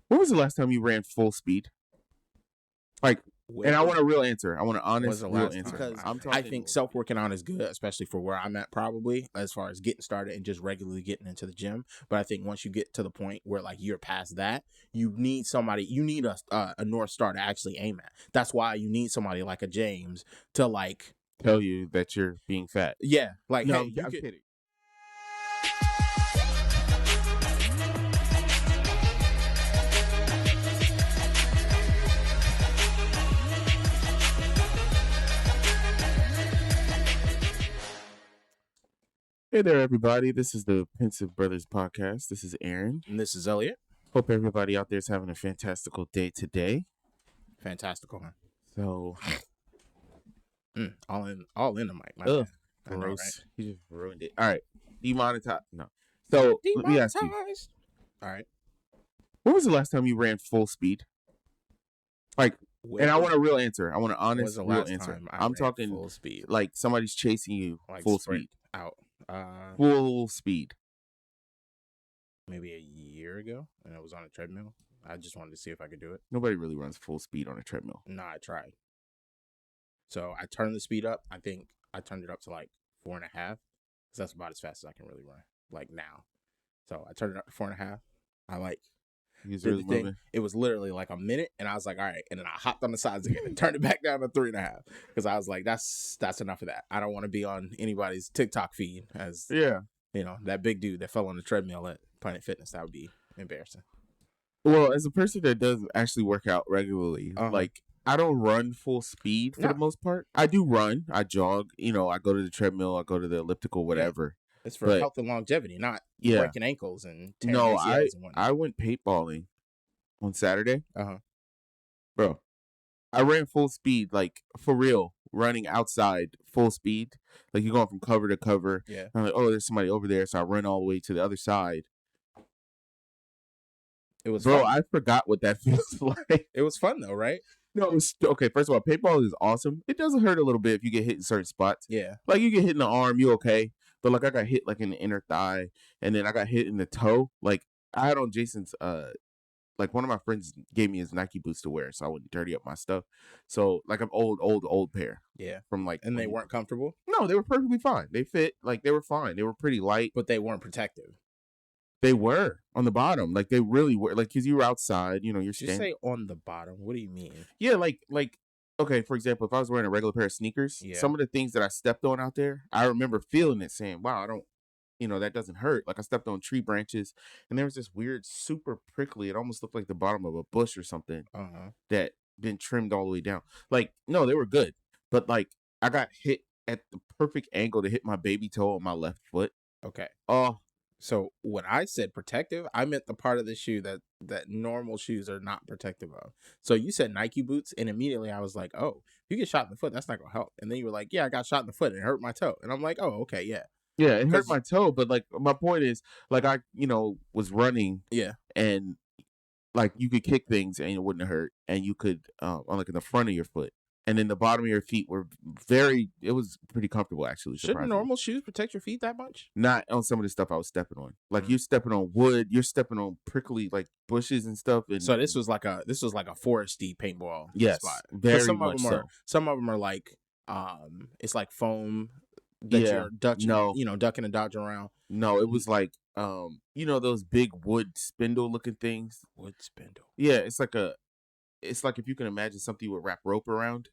When was the last time you ran full speed? Like, and I want a real answer. I want an honest, real answer. Because I think self-working out is good, especially for where I'm at probably, as far as getting started and just regularly getting into the gym. But I think once you get to the point where, like, you're past that, you need a North Star to actually aim at. That's why you need somebody like a James to, like, tell you that you're being fat. Yeah. Like, no, hey, I'm kidding. Hey there, everybody. This is the Pensive Brothers podcast. This is Aaron. And this is Elliot. Hope everybody out there is having a fantastical day today. Fantastical, huh? So, all in the mic. Ugh, I know, gross. right? You just ruined it. All right. Demonetized. No. So, let me ask you. All right. When was the last time you ran full speed? Like, and I want a real answer. I want an honest, real answer. I'm talking full speed. Like somebody's chasing you like full speed. Out. Full speed. Maybe a year ago, and I was on a treadmill. I just wanted to see if I could do it. Nobody really runs full speed on a treadmill. No, I tried. So I turned the speed up. I think I turned it up to like 4.5, because that's about as fast as I can really run, like now. So I turned it up to 4.5. I like. Really moving. It was literally like a minute, and I was like, all right. And then I hopped on the sides again and turned it back down to 3.5, because I was like, that's enough of that. I don't want to be on anybody's TikTok feed as that big dude that fell on the treadmill at Planet Fitness. That would be embarrassing. Well, as a person that does actually work out regularly, like I don't run full speed for the most part. I do run. I jog. I go to the treadmill. I go to the elliptical, whatever. It's for health and longevity, not breaking ankles and tearing ACLs and whatnot. I went paintballing on Saturday. Bro, I ran full speed, like for real, running outside full speed. Like you're going from cover to cover. Yeah. I'm like, oh, there's somebody over there, so I run all the way to the other side. It was fun. I forgot what that feels like. It was fun though, right? No, it was okay. First of all, paintball is awesome. It doesn't hurt a little bit if you get hit in certain spots. Yeah. Like you get hit in the arm, you okay. But like I got hit like in the inner thigh, and then I got hit in the toe. Like I had on Jason's like one of my friends gave me his Nike boots to wear, so I wouldn't dirty up my stuff. So like I'm old pair. Yeah. From like And they weren't comfortable? No, they were perfectly fine. They fit, like they were fine. They were pretty light. But they weren't protective. They were on the bottom. Like they really were, like because you were outside, you're standing. Did you say on the bottom? What do you mean? Yeah, like okay, for example, if I was wearing a regular pair of sneakers, some of the things that I stepped on out there, I remember feeling it, saying, wow, I don't, that doesn't hurt. Like I stepped on tree branches, and there was this weird, super prickly, it almost looked like the bottom of a bush or something that been trimmed all the way down. Like, no, they were good. But like, I got hit at the perfect angle to hit my baby toe on my left foot. Okay. Oh. So when I said protective, I meant the part of the shoe that normal shoes are not protective of. So you said Nike boots, and immediately I was like, oh, if you get shot in the foot, that's not going to help. And then you were like, yeah, I got shot in the foot and it hurt my toe. And I'm like, oh, okay, yeah. Yeah, it hurt my toe, but like my point is, like I, was running. Yeah. And like you could kick things and it wouldn't hurt. And you could, like in the front of your foot. And then the bottom of your feet were it was pretty comfortable, actually. Shouldn't normal shoes protect your feet that much? Not on some of the stuff I was stepping on. Like you're stepping on wood, you're stepping on prickly like bushes and stuff. And so this was like a foresty paintball spot. Very much so. Some of them are like, it's like foam that you're ducking and dodging around. No, it was like, those big wood spindle looking things. Wood spindle. Yeah, it's like if you can imagine something you would wrap rope around.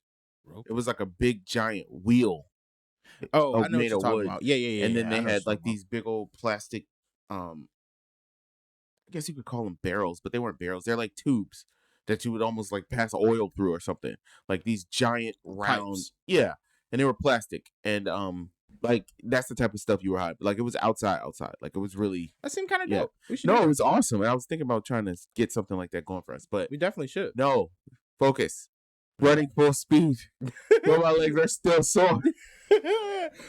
It was like a big giant wheel. Oh, I know what you're talking about. Yeah. And then they had like these big old plastic, I guess you could call them barrels, but they weren't barrels. They're like tubes that you would almost like pass oil through or something. Like these giant round. Pipes. Yeah. And they were plastic. And like that's the type of stuff you were hiding. Like it was outside. Like it was really. That seemed kind of dope. No, it was awesome. And I was thinking about trying to get something like that going for us, but we definitely should. No, focus. Running full speed. But my legs are still sore.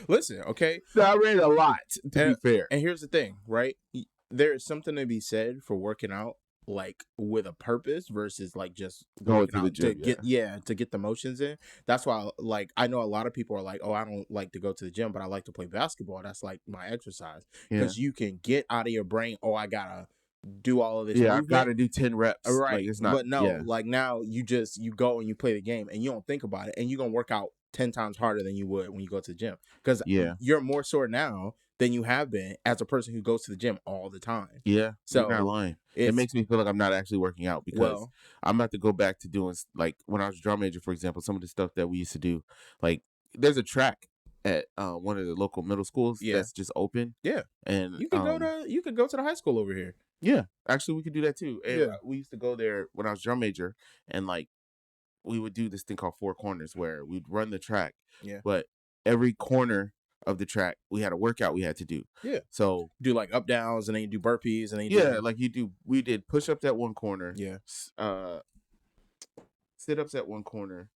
Listen, okay. So I ran a lot, to be fair. And here's the thing, right? There is something to be said for working out like with a purpose versus like just going to the gym to get the motions in. That's why like I know a lot of people are like, oh, I don't like to go to the gym, but I like to play basketball. That's like my exercise because you can get out of your brain. Oh, I gotta do all of this Yeah, I movement. gotta do 10 reps. Like, Right. it's not, But no, yeah. like now you go and you play the game and you don't think about it and you're gonna work out 10 times harder than you would when you go to the gym. Because Yeah. you're more sore now than you have been as a person who goes to the gym all the time. Yeah. You're not So lying. It it's makes me feel like I'm not actually working out because well, I'm about to go back to doing like when I was a drum major, for example, some of the stuff that we used to do. Like, there's a track at one of the local middle schools yeah. that's just open. Yeah. And You could go to the high school over here. yeah, actually we could do that too. And Yeah. we used to go there when I was drum major, and like we would do this thing called four corners where we'd run the track. Yeah. But every corner of the track we had a workout we had to do. Yeah. So Do like up downs and then you do burpees and then you yeah, do like we did push ups at one corner. Yeah. Sit ups at one corner,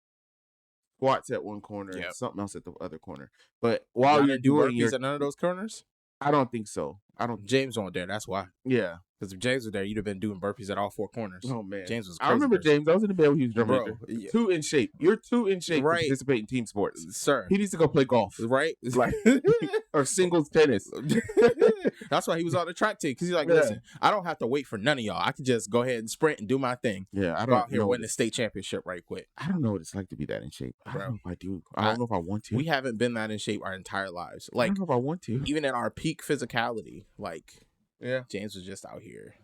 squats at one corner, Yep. and something else at the other corner. But while Y'all you're didn't do doing burpees at none of those corners? I don't think so. I don't. James wasn't there, that's why. Yeah. Because if James was there, you'd have been doing burpees at all four corners. Oh man, James was I crazy. remember person. James. I was in the bed when he was drum Bro, major. yeah. Too in shape. You're too in shape Right. to participate in team sports. Sir. He needs to go play golf, Right? like or singles tennis. That's why he was on the track team. Because he's like, Yeah. listen, I don't have to wait for none of y'all. I can just go ahead and sprint and do my thing. Yeah, I Go don't out here know. win the state championship right quick. I don't know what it's like to be that in shape. I Bro. don't know if I do. I don't know if I want to. We haven't been that in shape our entire lives. I Like, don't know if I want to. even in our peak physicality, like, Yeah. James was just out here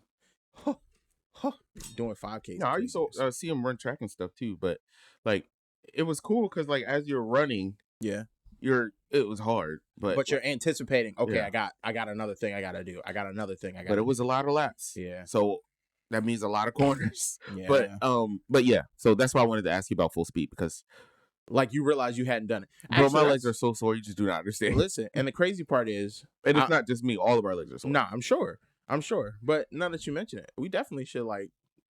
doing 5Ks. No, I used to see him run track and stuff too, but like it was cool because like as you're running, yeah. it was hard, but you're anticipating, okay, Yeah. I got another thing I gotta do. I got another thing I gotta but it do. was a lot of laps. Yeah. So that means a lot of corners. Yeah. But yeah. So that's why I wanted to ask you about full speed because like you realize you hadn't done it. bro, my Actually, legs are so sore. You just do not understand. Listen, and the crazy part is, And it's not just me. All of our legs are sore. nah, I'm sure. But now that you mention it, we definitely should like,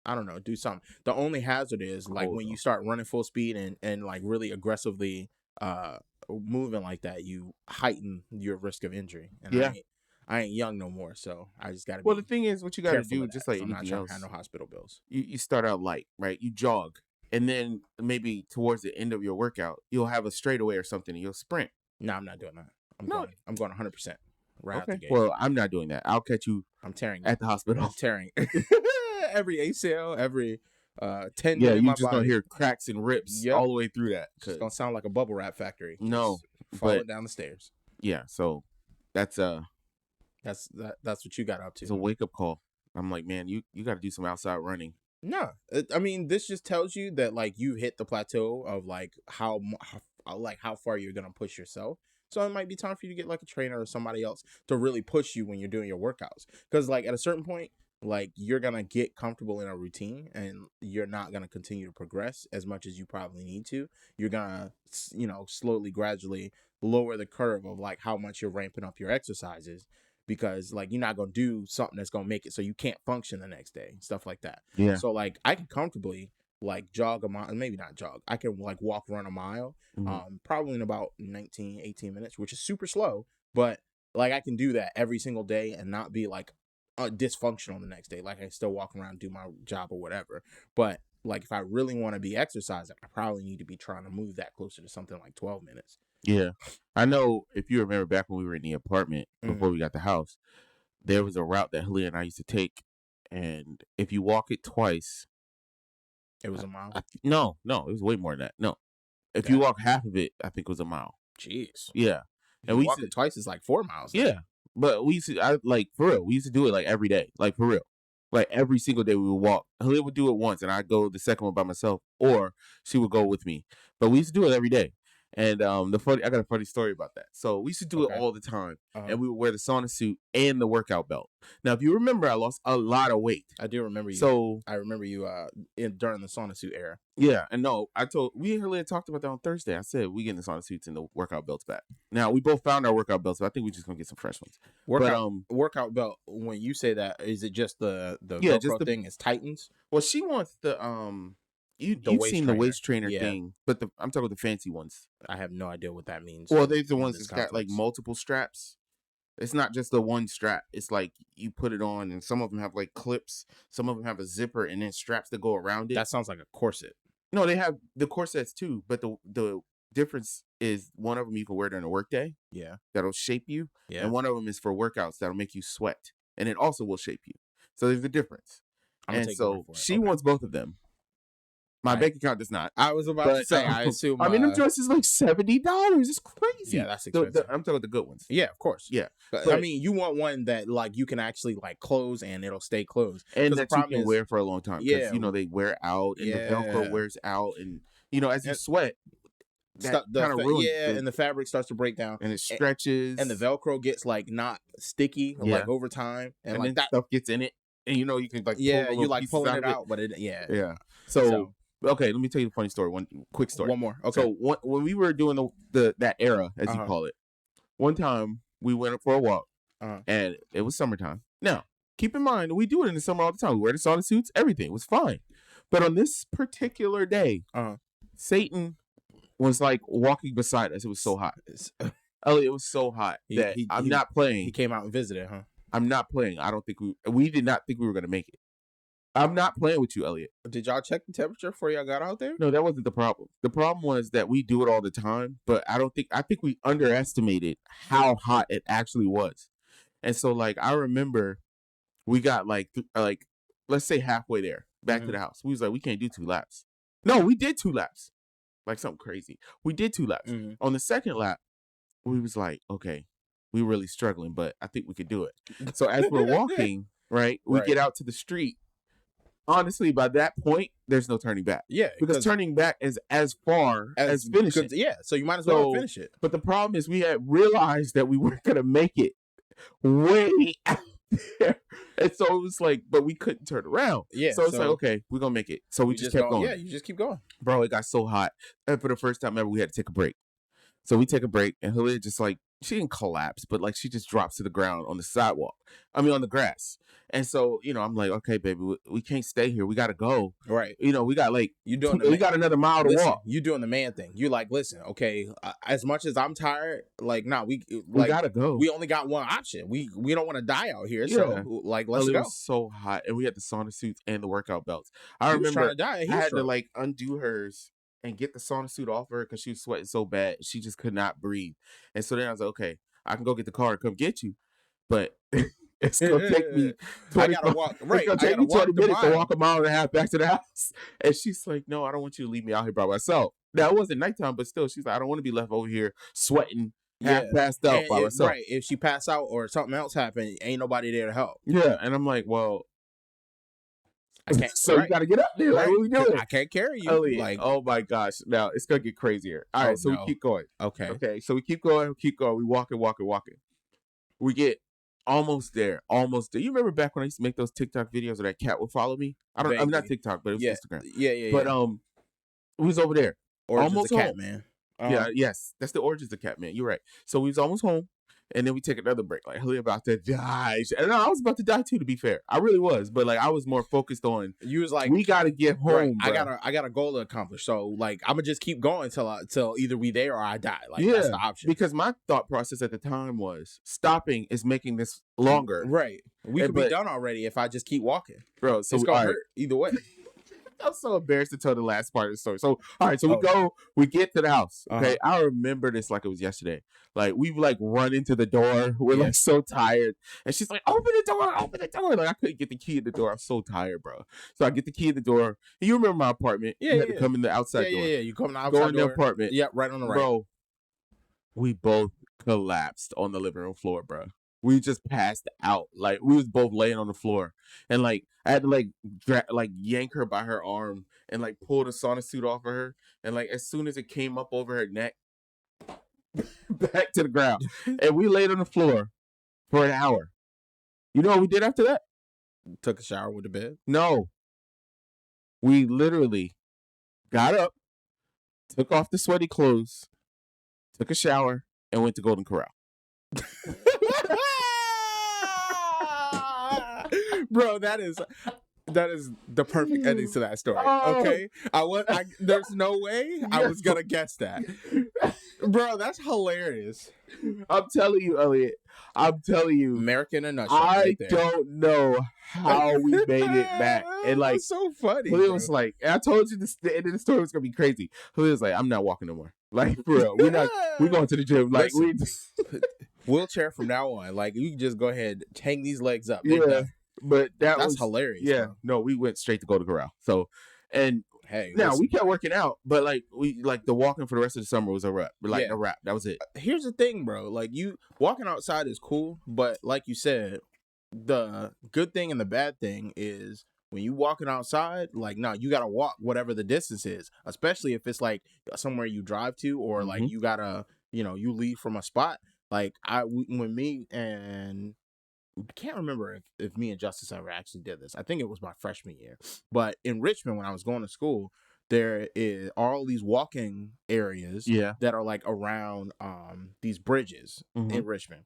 I don't know, do something. The only hazard is like when you start running full speed and like really aggressively moving like that, you heighten your risk of injury. And Yeah. I ain't young no more, so I just gotta. Well, the thing is, what you got to careful do, of just that, like so I'm not anything trying else, to have no hospital bills. you start out light, right? You jog, and then maybe towards the end of your workout, you'll have a straightaway or something, and you'll sprint. No, I'm not doing that. No. I'm going 100% right out the Okay. gate. Well, I'm not doing that. I'll catch you I'm tearing at the hospital. I'm tearing every ACL, every tendon Yeah, in you my just body. gonna hear cracks and rips Yep. all the way through that. It's gonna sound like a bubble wrap factory. No, Just falling but- down the stairs. Yeah, so that's That's what you got up to. it's a wake up call. I'm like, man, you got to do some outside running. No, I mean, this just tells you that like you hit the plateau of like how far you're gonna push yourself. So it might be time for you to get like a trainer or somebody else to really push you when you're doing your workouts. Because like at a certain point, like you're gonna get comfortable in a routine and you're not gonna continue to progress as much as you probably need to. You're gonna, slowly, gradually lower the curve of like how much you're ramping up your exercises. Because like you're not gonna do something that's gonna make it so you can't function the next day, stuff like that. Yeah. So like I can comfortably like jog a mile, maybe not jog. I can like run a mile, probably in about 19, 18 minutes, which is super slow. But like I can do that every single day and not be like dysfunctional the next day. Like I can still walk around, do my job or whatever. But like if I really want to be exercising, I probably need to be trying to move that closer to something like 12 minutes. Yeah. I know if you remember back when we were in the apartment before we got the house, there was a route that Haley and I used to take. And if you walk it twice, It was a mile. No, it was way more than that. No. If you walk half of it, I think it was a mile. Jeez. Yeah. And we walk it twice is like 4 miles. Yeah. But we used to, for real, we used to do it like every day, like for real. Like every single day we would walk. Haley would do it once and I'd go the second one by myself, or she would go with me. But we used to do it every day. And I got a funny story about that. So we used to do it all the time, and we would wear the sauna suit and the workout belt. Now, if you remember, I lost a lot of weight. I do remember you. So I remember you during the sauna suit era. Yeah, and no, we and Haley had talked about that on Thursday. I said we getting the sauna suits and the workout belts back. Now we both found our workout belts, but I think we're just gonna get some fresh ones. Workout belt. When you say that, is it just the Velcro just thing? Is Titans? Well, she wants the You've seen the waist trainer thing, but I'm talking about the fancy ones. I have no idea what that means. Well, they're the ones that's got like multiple straps. It's not just the one strap. It's like you put it on, and some of them have like clips. Some of them have a zipper and then straps that go around it. That sounds like a corset. No, they have the corsets too, but the difference is one of them you can wear during a workday. Yeah, that'll shape you. Yeah, and one of them is for workouts that'll make you sweat, and it also will shape you. So there's a difference. I'm gonna And take your word so for it. she Okay. wants both of them. My bank account does not. I was about to say, I assume. I mean, them dresses like $70. It's crazy. Yeah, that's expensive. I'm talking about the good ones. Yeah, of course. Yeah, but, I mean, you want one that like you can actually like close and it'll stay closed, and the that you problem can wear for a long time. Because they wear out, and the Velcro wears out, and as you sweat, that kind of ruins. And the fabric starts to break down, and it stretches, and the Velcro gets like not sticky like over time, and like then that stuff gets in it, and you can like you like pulling it out, but So okay, let me tell you a funny story. One quick story. One more. Okay. So when we were doing that era, as you call it, one time we went for a walk, and it was summertime. Now, keep in mind, we do it in the summer all the time. We wear the sauna suits, everything. It was fine. But on this particular day, Satan was like walking beside us. It was so hot. Elliot, it was so hot that I'm not playing. He came out and visited, huh? I'm not playing. I don't think we did not think we were going to make it. I'm not playing with you, Elliot. Did y'all check the temperature before y'all got out there? No, that wasn't the problem. The problem was that we do it all the time, but I think we underestimated how hot it actually was. And so like I remember we got like let's say halfway there, back to the house. We was like, we can't do 2 laps. No, we did 2 laps. Like something crazy. We did 2 laps. On the second lap, we was like, okay, we really struggling, but I think we could do it. So as we're walking, right, we get out to the street. Honestly, by that point, there's no turning back. Yeah. Because turning back is as far as finishing. Yeah, so you might as well finish it. But the problem is we had realized that we weren't going to make it way out there. And so it was like, but we couldn't turn around. Yeah. So it's like, okay, we're going to make it. So we just kept going. Yeah, you just keep going. Bro, it got so hot. And for the first time ever, we had to take a break. So we take a break, and Halia just like, she didn't collapse, but like she just drops to the ground on the sidewalk. I mean, on the grass. And so, I'm like, okay, baby, we can't stay here. We got to go. Right. We got like, we got another mile to walk. You doing the man thing. You like, listen, okay, as much as I'm tired, like, we got to go. We only got one option. We don't want to die out here. Yeah. So like, let's go. It was so hot. And we had the sauna suits and the workout belts. I remember trying to die. I had to like undo hers and get the sauna suit off her because she was sweating so bad. She just could not breathe. And so then I was like, okay, I can go get the car and come get you. But it's going to take me 20 I gotta walk. Right. It's going to take me 20 minutes to walk a mile and a half back to the house. And she's like, no, I don't want you to leave me out here by myself. Now, it wasn't nighttime, but still, she's like, I don't want to be left over here sweating, half passed out by myself. Right. If she pass out or something else happened, ain't nobody there to help. Yeah. And I'm like, well, I can't. So you got to get up there. Like, what are we doing? I can't carry you. Elliot, like, oh my gosh. Now it's going to get crazier. All right. So we keep going. Okay. So we keep going. We walking. We get almost there. You remember back when I used to make those TikTok videos where that cat would follow me? I'm not TikTok, but it was Instagram. Yeah. But we was over there. Almost cat man. Yes. That's the origins of cat man. You're right. So we was almost home. And then we take another break. Like, Haley about to die. And I was about to die too, to be fair. I really was. But like, I was more focused on. You was like, we got to get home. Right. I got a goal to accomplish. So like, I'm gonna just keep going till either we there or I die. Like, that's the option. Because my thought process at the time was stopping is making this longer. Right. We could be done already if I just keep walking, bro. So it's gonna hurt either way. I'm so embarrassed to tell the last part of the story. So, all right, so we get to the house. Okay. I remember this like it was yesterday. Like, we like run into the door. We're like so tired. And she's like, open the door. Like, I couldn't get the key in the door. I'm so tired, bro. So I get the key in the door. And you remember my apartment. You had to come in the outside door. Yeah. You come in the outside door. Go in the apartment. Yeah, right on the right. Bro, we both collapsed on the living room floor, bro. We just passed out. Like, we was both laying on the floor. And like, I had to like yank her by her arm and like pull the sauna suit off of her. And like, as soon as it came up over her neck, back to the ground. And we laid on the floor for an hour. You know what we did after that? Took a shower with the bed? No. We literally got up, took off the sweaty clothes, took a shower, and went to Golden Corral. Bro, that is the perfect ending to that story. Okay, there's no way I was gonna guess that, bro. That's hilarious. I'm telling you, Elliot. American in a nutshell. I don't know how we made it back, and like, it's so funny. It was like, and I told you the end of the story was gonna be crazy. It was like, I'm not walking no more. Like, for real, we're going to the gym. Like, wheelchair from now on. Like, you can just go ahead, hang these legs up. Yeah. But that That's was, hilarious, yeah, bro. no, we went straight to Golden Corral. So, and Hey, now we listen. kept working out, but like the walking for the rest of the summer was a wrap. Like Yeah. a wrap. That was it. Here's the thing, bro. Like, you walking outside is cool, but like you said, the good thing and the bad thing is when you walking outside, like, no, you gotta walk whatever the distance is, especially if it's like somewhere you drive to, or like Mm-hmm. you gotta, you leave from a spot. Like, when me and I can't remember if me and Justice ever actually did this. I think it was my freshman year. But in Richmond, when I was going to school, there is all these walking areas Yeah. that are like around these bridges Mm-hmm. in Richmond.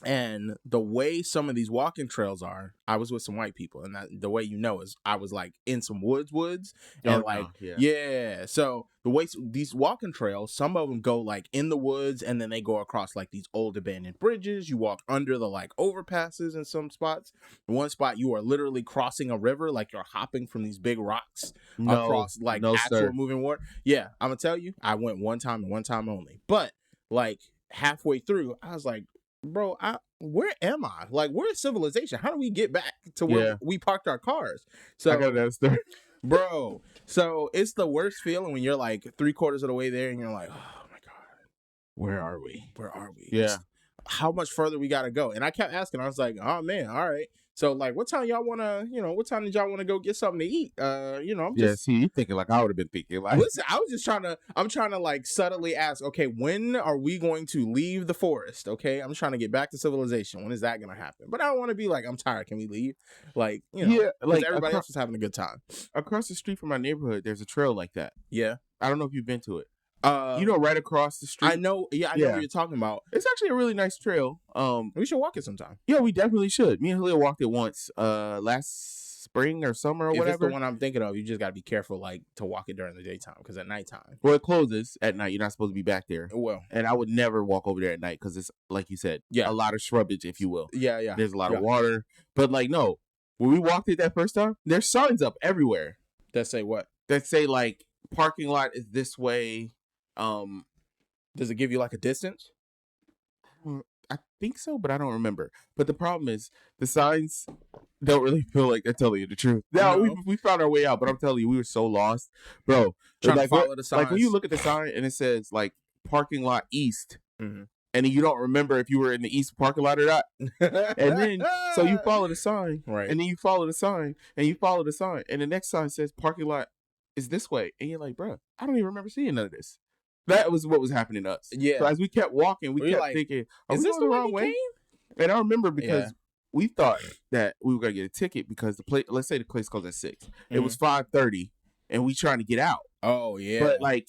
And the way some of these walking trails are, I was with some white people, and the way is I was like in some woods, and Oh like no, yeah. yeah. So the way these walking trails, some of them go like in the woods, and then they go across like these old abandoned bridges. You walk under the like overpasses in some spots. One spot you are literally crossing a river, like you're hopping from these big rocks across like no, actual sir. moving water. Yeah, I'm gonna tell you, I went one time and one time only, but like halfway through, I was like, bro, where am I? Like, where's civilization? How do we get back to where we parked our cars? So I got that story. bro, so it's the worst feeling when you're like 3/4 of the way there and you're like, oh my God, Where are we? where are we? Yeah. How much further we gotta go? And I kept asking, I was like, oh man, all right. So like, what time y'all wanna, what time did y'all wanna go get something to eat? I'm just See, you thinking like I would have been thinking. Like, listen, I was just I'm trying to like subtly ask, okay, when are we going to leave the forest? Okay, I'm trying to get back to civilization. When is that gonna happen? But I don't want to be like, I'm tired. Can we leave? Like, yeah, like everybody else was having a good time. across the street from my neighborhood, there's a trail like that. Yeah. I don't know if you've been to it. Right across the street. I know. Yeah, I know what you're talking about. It's actually a really nice trail. We should walk it sometime. Yeah, we definitely should. Me and Halil walked it once, last spring or summer or if whatever. It's the one I'm thinking of, you just gotta be careful, like, to walk it during the daytime, because at nighttime, well, it closes at night. You're not supposed to be back there. Well, and I would never walk over there at night because it's like you said, a lot of shrubbage, if you will. Yeah. There's a lot of water, but like no, when we walked it that first time, there's signs up everywhere that say what? That say like parking lot is this way. Does it give you like a distance? I think so, but I don't remember. But the problem is the signs don't really feel like they're telling you the truth. No. We found our way out, but I'm telling you, we were so lost, bro. Trying to follow the signs. Like when you look at the sign and it says like parking lot east, mm-hmm. and you don't remember if you were in the east parking lot or not. And then so you follow the sign, right? And then you follow the sign, and you follow the sign, and the next sign says parking lot is this way, and you're like, bro, I don't even remember seeing none of this. That was what was happening to us. Yeah. So as we kept walking, we kept thinking, is this the wrong way? And I remember because we thought that we were going to get a ticket because the place, let's say the place closed at 6. Mm-hmm. It was 5:30 and we trying to get out. Oh, yeah. But like,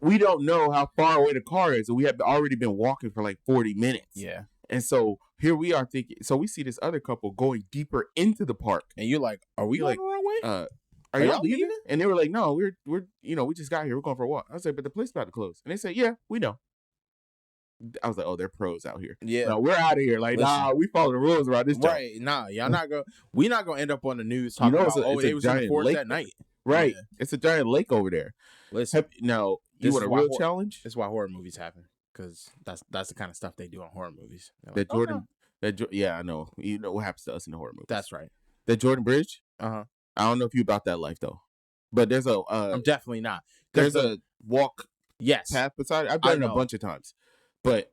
we don't know how far away the car is. And we have already been walking for like 40 minutes. Yeah. And so here we are thinking, so we see this other couple going deeper into the park. And you're like, are we going the wrong way? Are y'all leaving? And they were like, no, we're we just got here. We're going for a walk. I was like, but the place is about to close. And they said, yeah, we know. I was like, oh, they're pros out here. Yeah. No, we're out of here. Like, nah, we follow the rules around this time. Right. Nah, y'all not going. We're not going to end up on the news talking about, they was in the forest at night. Right. Yeah. It's a giant lake over there. Listen. Now, you want a real challenge? That's why horror movies happen. Because that's the kind of stuff they do in horror movies. Yeah, I know. You know what happens to us in the horror movies. That's right. That Jordan Bridge? Uh-huh. I don't know if you about that life, though. But there's a... I'm definitely not. There's a walk path beside it. I've done it a bunch of times. But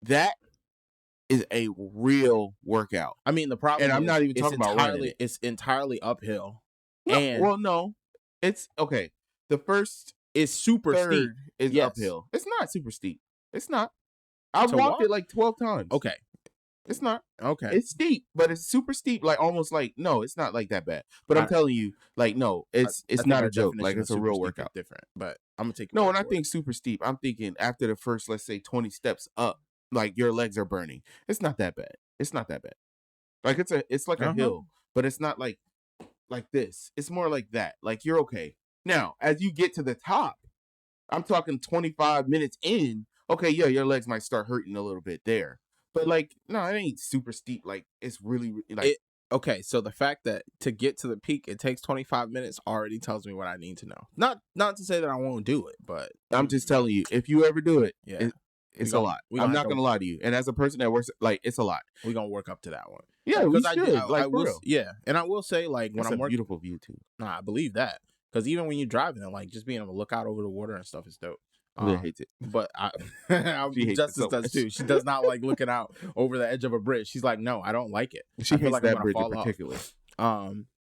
that is a real workout. I mean, the problem and I'm not even talking about running. It's entirely uphill. No. It's... Okay. The first... It's super steep. Is uphill. It's not super steep. It's not. I've walked it like 12 times. Okay. It's not. Okay. It's steep, but it's super steep. Like almost like no, it's not like that bad. But I'm telling you, like no, it's not a joke. Like it's a real workout. Different. But I'm gonna take. No, when I think super steep, I'm thinking after the first, let's say 20 steps up, like your legs are burning. It's not that bad. It's not that bad. Like it's like a hill, but it's not like this. It's more like that. Like you're okay. Now, as you get to the top, I'm talking 25 minutes in. Okay, yeah, your legs might start hurting a little bit there. But like, no, it ain't super steep. Like, it's really like. Okay, so the fact that to get to the peak it takes 25 minutes already tells me what I need to know. Not to say that I won't do it, but I'm just telling you, if you ever do it, It's a lot. I'm not gonna lie to you. And as a person that works, like, it's a lot. We're gonna work up to that one. Yeah, we Because should. I Like, for will, real. yeah, and I will say, like, when It's I'm a working, beautiful view too. nah, I believe that. Because even when you're driving it, like, just being able to look out over the water and stuff is dope. Leah hates it. But She hates it Justice so does much. too. She does not like looking out over the edge of a bridge. She's like, no, I don't like it. She I feel hates like I'm that gonna bridge in fall off. particular.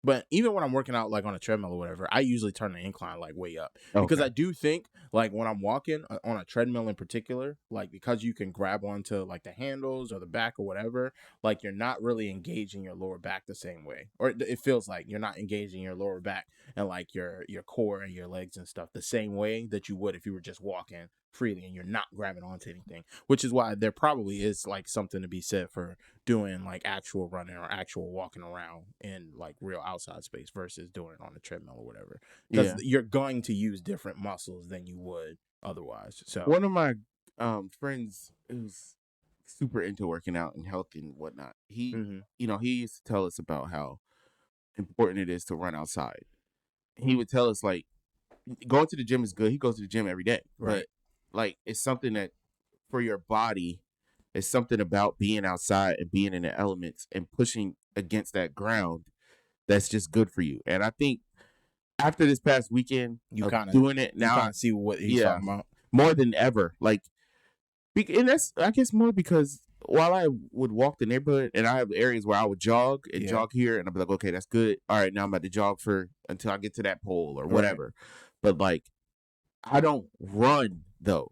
But even when I'm working out like on a treadmill or whatever, I usually turn the incline like way up because I do think like when I'm walking on a treadmill in particular, like because you can grab onto like the handles or the back or whatever, like you're not really engaging your lower back the same way, or it feels like you're not engaging your lower back and like your core and your legs and stuff the same way that you would if you were just walking freely and you're not grabbing onto anything, which is why there probably is like something to be said for doing like actual running or actual walking around in like real outside space versus doing it on a treadmill or whatever, because you're going to use different muscles than you would otherwise. So one of my friends who's super into working out and health and whatnot, he he used to tell us about how important it is to run outside. He would tell us like going to the gym is good. He goes to the gym every day, right. But like it's something that for your body, it's something about being outside and being in the elements and pushing against that ground that's just good for you. And I think after this past weekend you kind of doing it now, you kind of see what he's talking about more than ever. Like, and that's I guess more because while I would walk the neighborhood and I have areas where I would jog and jog here and I'd be like, okay, that's good. All right, now I'm about to jog for until I get to that pole or whatever. Right. But like, I don't run though.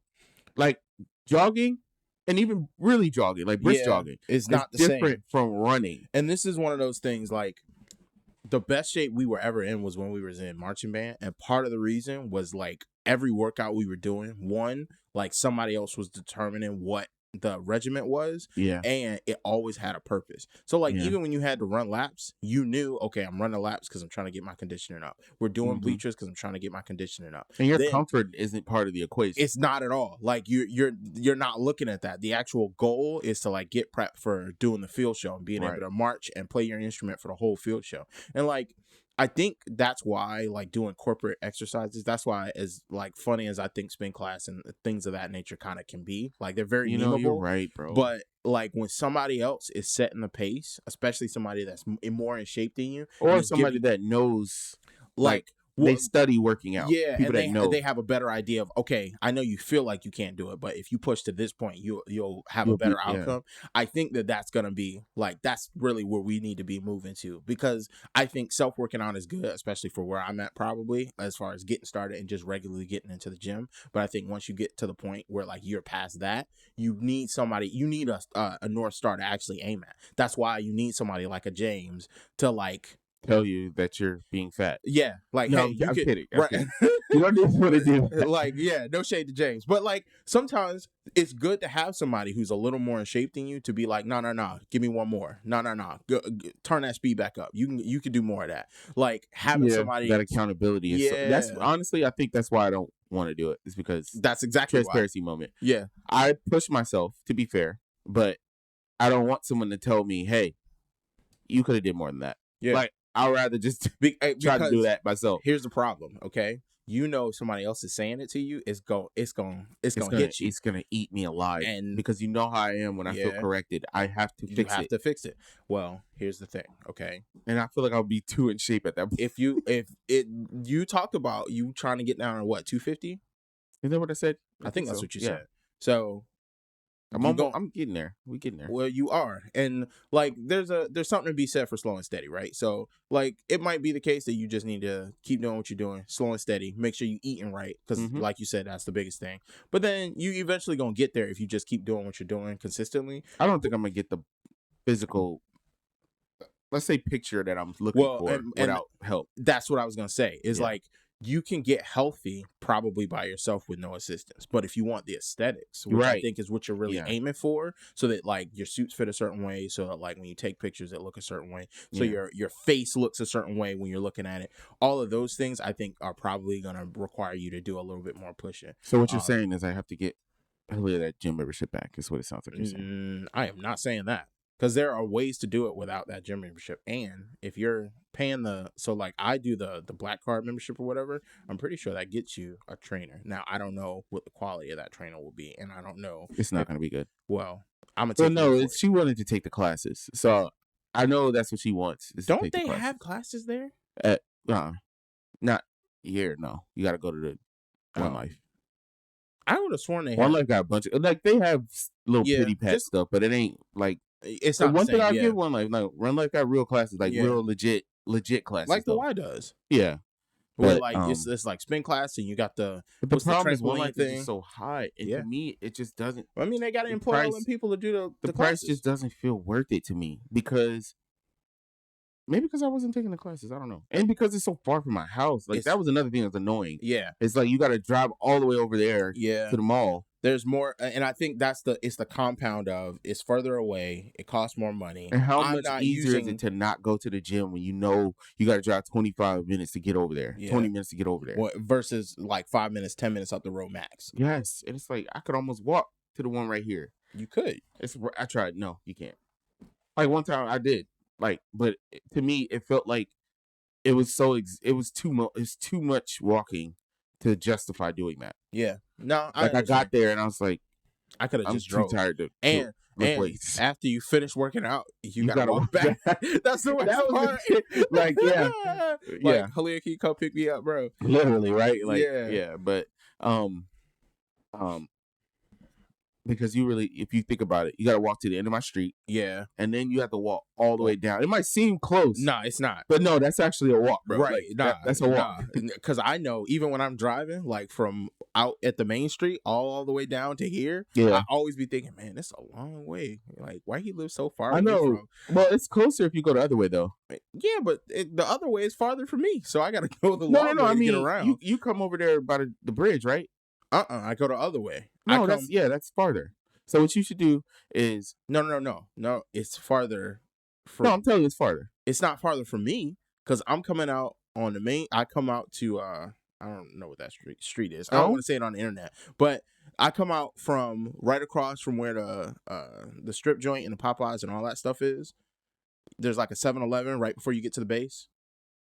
Like jogging and even really jogging, like brisk jogging, it's not the different same from running. And this is one of those things like the best shape we were ever in was when we was in marching band. And part of the reason was like every workout we were doing, one, like somebody else was determining what the regiment was. Yeah. And it always had a purpose. So like even when you had to run laps, you knew, okay, I'm running laps because I'm trying to get my conditioning up. We're doing bleachers because I'm trying to get my conditioning up. And your comfort isn't part of the equation. It's not at all. Like you're not looking at that. The actual goal is to like get prepped for doing the field show and being able to march and play your instrument for the whole field show. And like I think that's why like doing corporate exercises, that's why as like funny as I think spin class and things of that nature kind of can be, like they're very memeable. You're right, bro. But like when somebody else is setting the pace, especially somebody that's more in shape than you, or somebody that knows like they study working out. Yeah, people and they have a better idea of, okay, I know you feel like you can't do it, but if you push to this point, you'll have a better outcome. I think that's going to be like, that's really where we need to be moving to, because I think self-working out is good, especially for where I'm at probably as far as getting started and just regularly getting into the gym. But I think once you get to the point where like you're past that, you need a North Star to actually aim at. That's why you need somebody like a James to like tell you that you're being fat. Yeah, like no, hey, I'm kidding. Right. You don't need to do that. Like, yeah, no shade to James, but like sometimes it's good to have somebody who's a little more in shape than you to be like, no, give me one more, no, turn that speed back up. You can do more of that. Like having somebody that accountability. Is that's honestly, I think that's why I don't want to do it. Is because that's exactly transparency moment. Yeah, I push myself to be fair, but I don't want someone to tell me, hey, you could have did more than that. Yeah, like. I'd rather just try to do that myself. Here's the problem, okay? You know, if somebody else is saying it to you, it's gonna hit you. It's gonna eat me alive, and because you know how I am when I feel corrected. I have to fix it. You have to fix it. Well, here's the thing, okay? And I feel like I'll be too in shape at that point. You talked about you trying to get down to what, 250? Is that what I said? I think that's what you said. So. I'm getting there. We're getting there. Well, you are. And like there's something to be said for slow and steady, right? So like it might be the case that you just need to keep doing what you're doing, slow and steady, make sure you're eating right, because like you said, that's the biggest thing. But then you eventually gonna get there if you just keep doing what you're doing consistently. I don't think I'm gonna get the physical, let's say, picture that I'm looking for without help. That's what I was gonna say. Is like you can get healthy probably by yourself with no assistance. But if you want the aesthetics, which I think is what you're really aiming for, so that like your suits fit a certain way, so that like when you take pictures, it look a certain way, so your face looks a certain way when you're looking at it. All of those things I think are probably going to require you to do a little bit more pushing. So what you're saying is I have to get that gym membership back, is what it sounds like you're saying. I am not saying that. Because there are ways to do it without that gym membership. And if you're paying I do the black card membership or whatever, I'm pretty sure that gets you a trainer. Now, I don't know what the quality of that trainer will be. And I don't know. It's not going to be good. Well, I'm going to Well, take no, your word for it. she wanted to take the classes. So I know that's what she wants. Don't they have classes there? Not here, no. You got to go to the One Life. I would have sworn they One had. Life got a bunch of, like, they have little pity pat stuff, but it ain't like, it's the not one the same, thing I give One Life, like, One Life got real classes, like real legit classes. Like though. the Y does. Yeah. Where like it's like spin class and you got the problem is One trampoline Life thing. is just so high, and to me it just doesn't. I mean, they got to employ all them people to do the price classes. just doesn't feel worth it to me, because maybe because I wasn't taking the classes, I don't know, and because it's so far from my house. Like, that was another thing that's annoying. Yeah, it's like you got to drive all the way over there. Yeah, to the mall. There's more, and I think it's the compound of it's further away. It costs more money. And how much easier is it to not go to the gym when you know you got to drive 25 minutes to get over there, 20 minutes to get over there, versus like 5 minutes, 10 minutes up the road max. Yes, and it's like I could almost walk to the one right here. You could. I tried. No, you can't. Like, one time I did. Like, but to me, it felt like it was too much. It's too much walking to justify doing that. Yeah. No, I got there and I was like, I could have just drove. Too tired to and after you finish working out, you gotta walk back. That's the way that was part. Like, yeah. Like, Halia, can you come pick me up, bro? Literally, right? Like, yeah. But because if you think about it, you got to walk to the end of my street. Yeah. And then you have to walk all the way down. It might seem close. No, it's not. But no, that's actually a walk, bro. Right. Like, that's a walk. Because I know, even when I'm driving, like from out at the main street all the way down to here, I always be thinking, man, that's a long way. Like, why he live so far away? I know. Well, it's closer if you go the other way, though. Yeah, but the other way is farther for me. So I got to go the long way to get around. You come over there by the bridge, right? I go the other way. No, that's farther. So what you should do is no. It's farther. No, I'm telling you, it's farther. It's not farther for me because I'm coming out on the main. I come out to I don't know what that street is. I don't want to say it on the internet, but I come out from right across from where the strip joint and the Popeyes and all that stuff is. There's like a 7-Eleven right before you get to the base.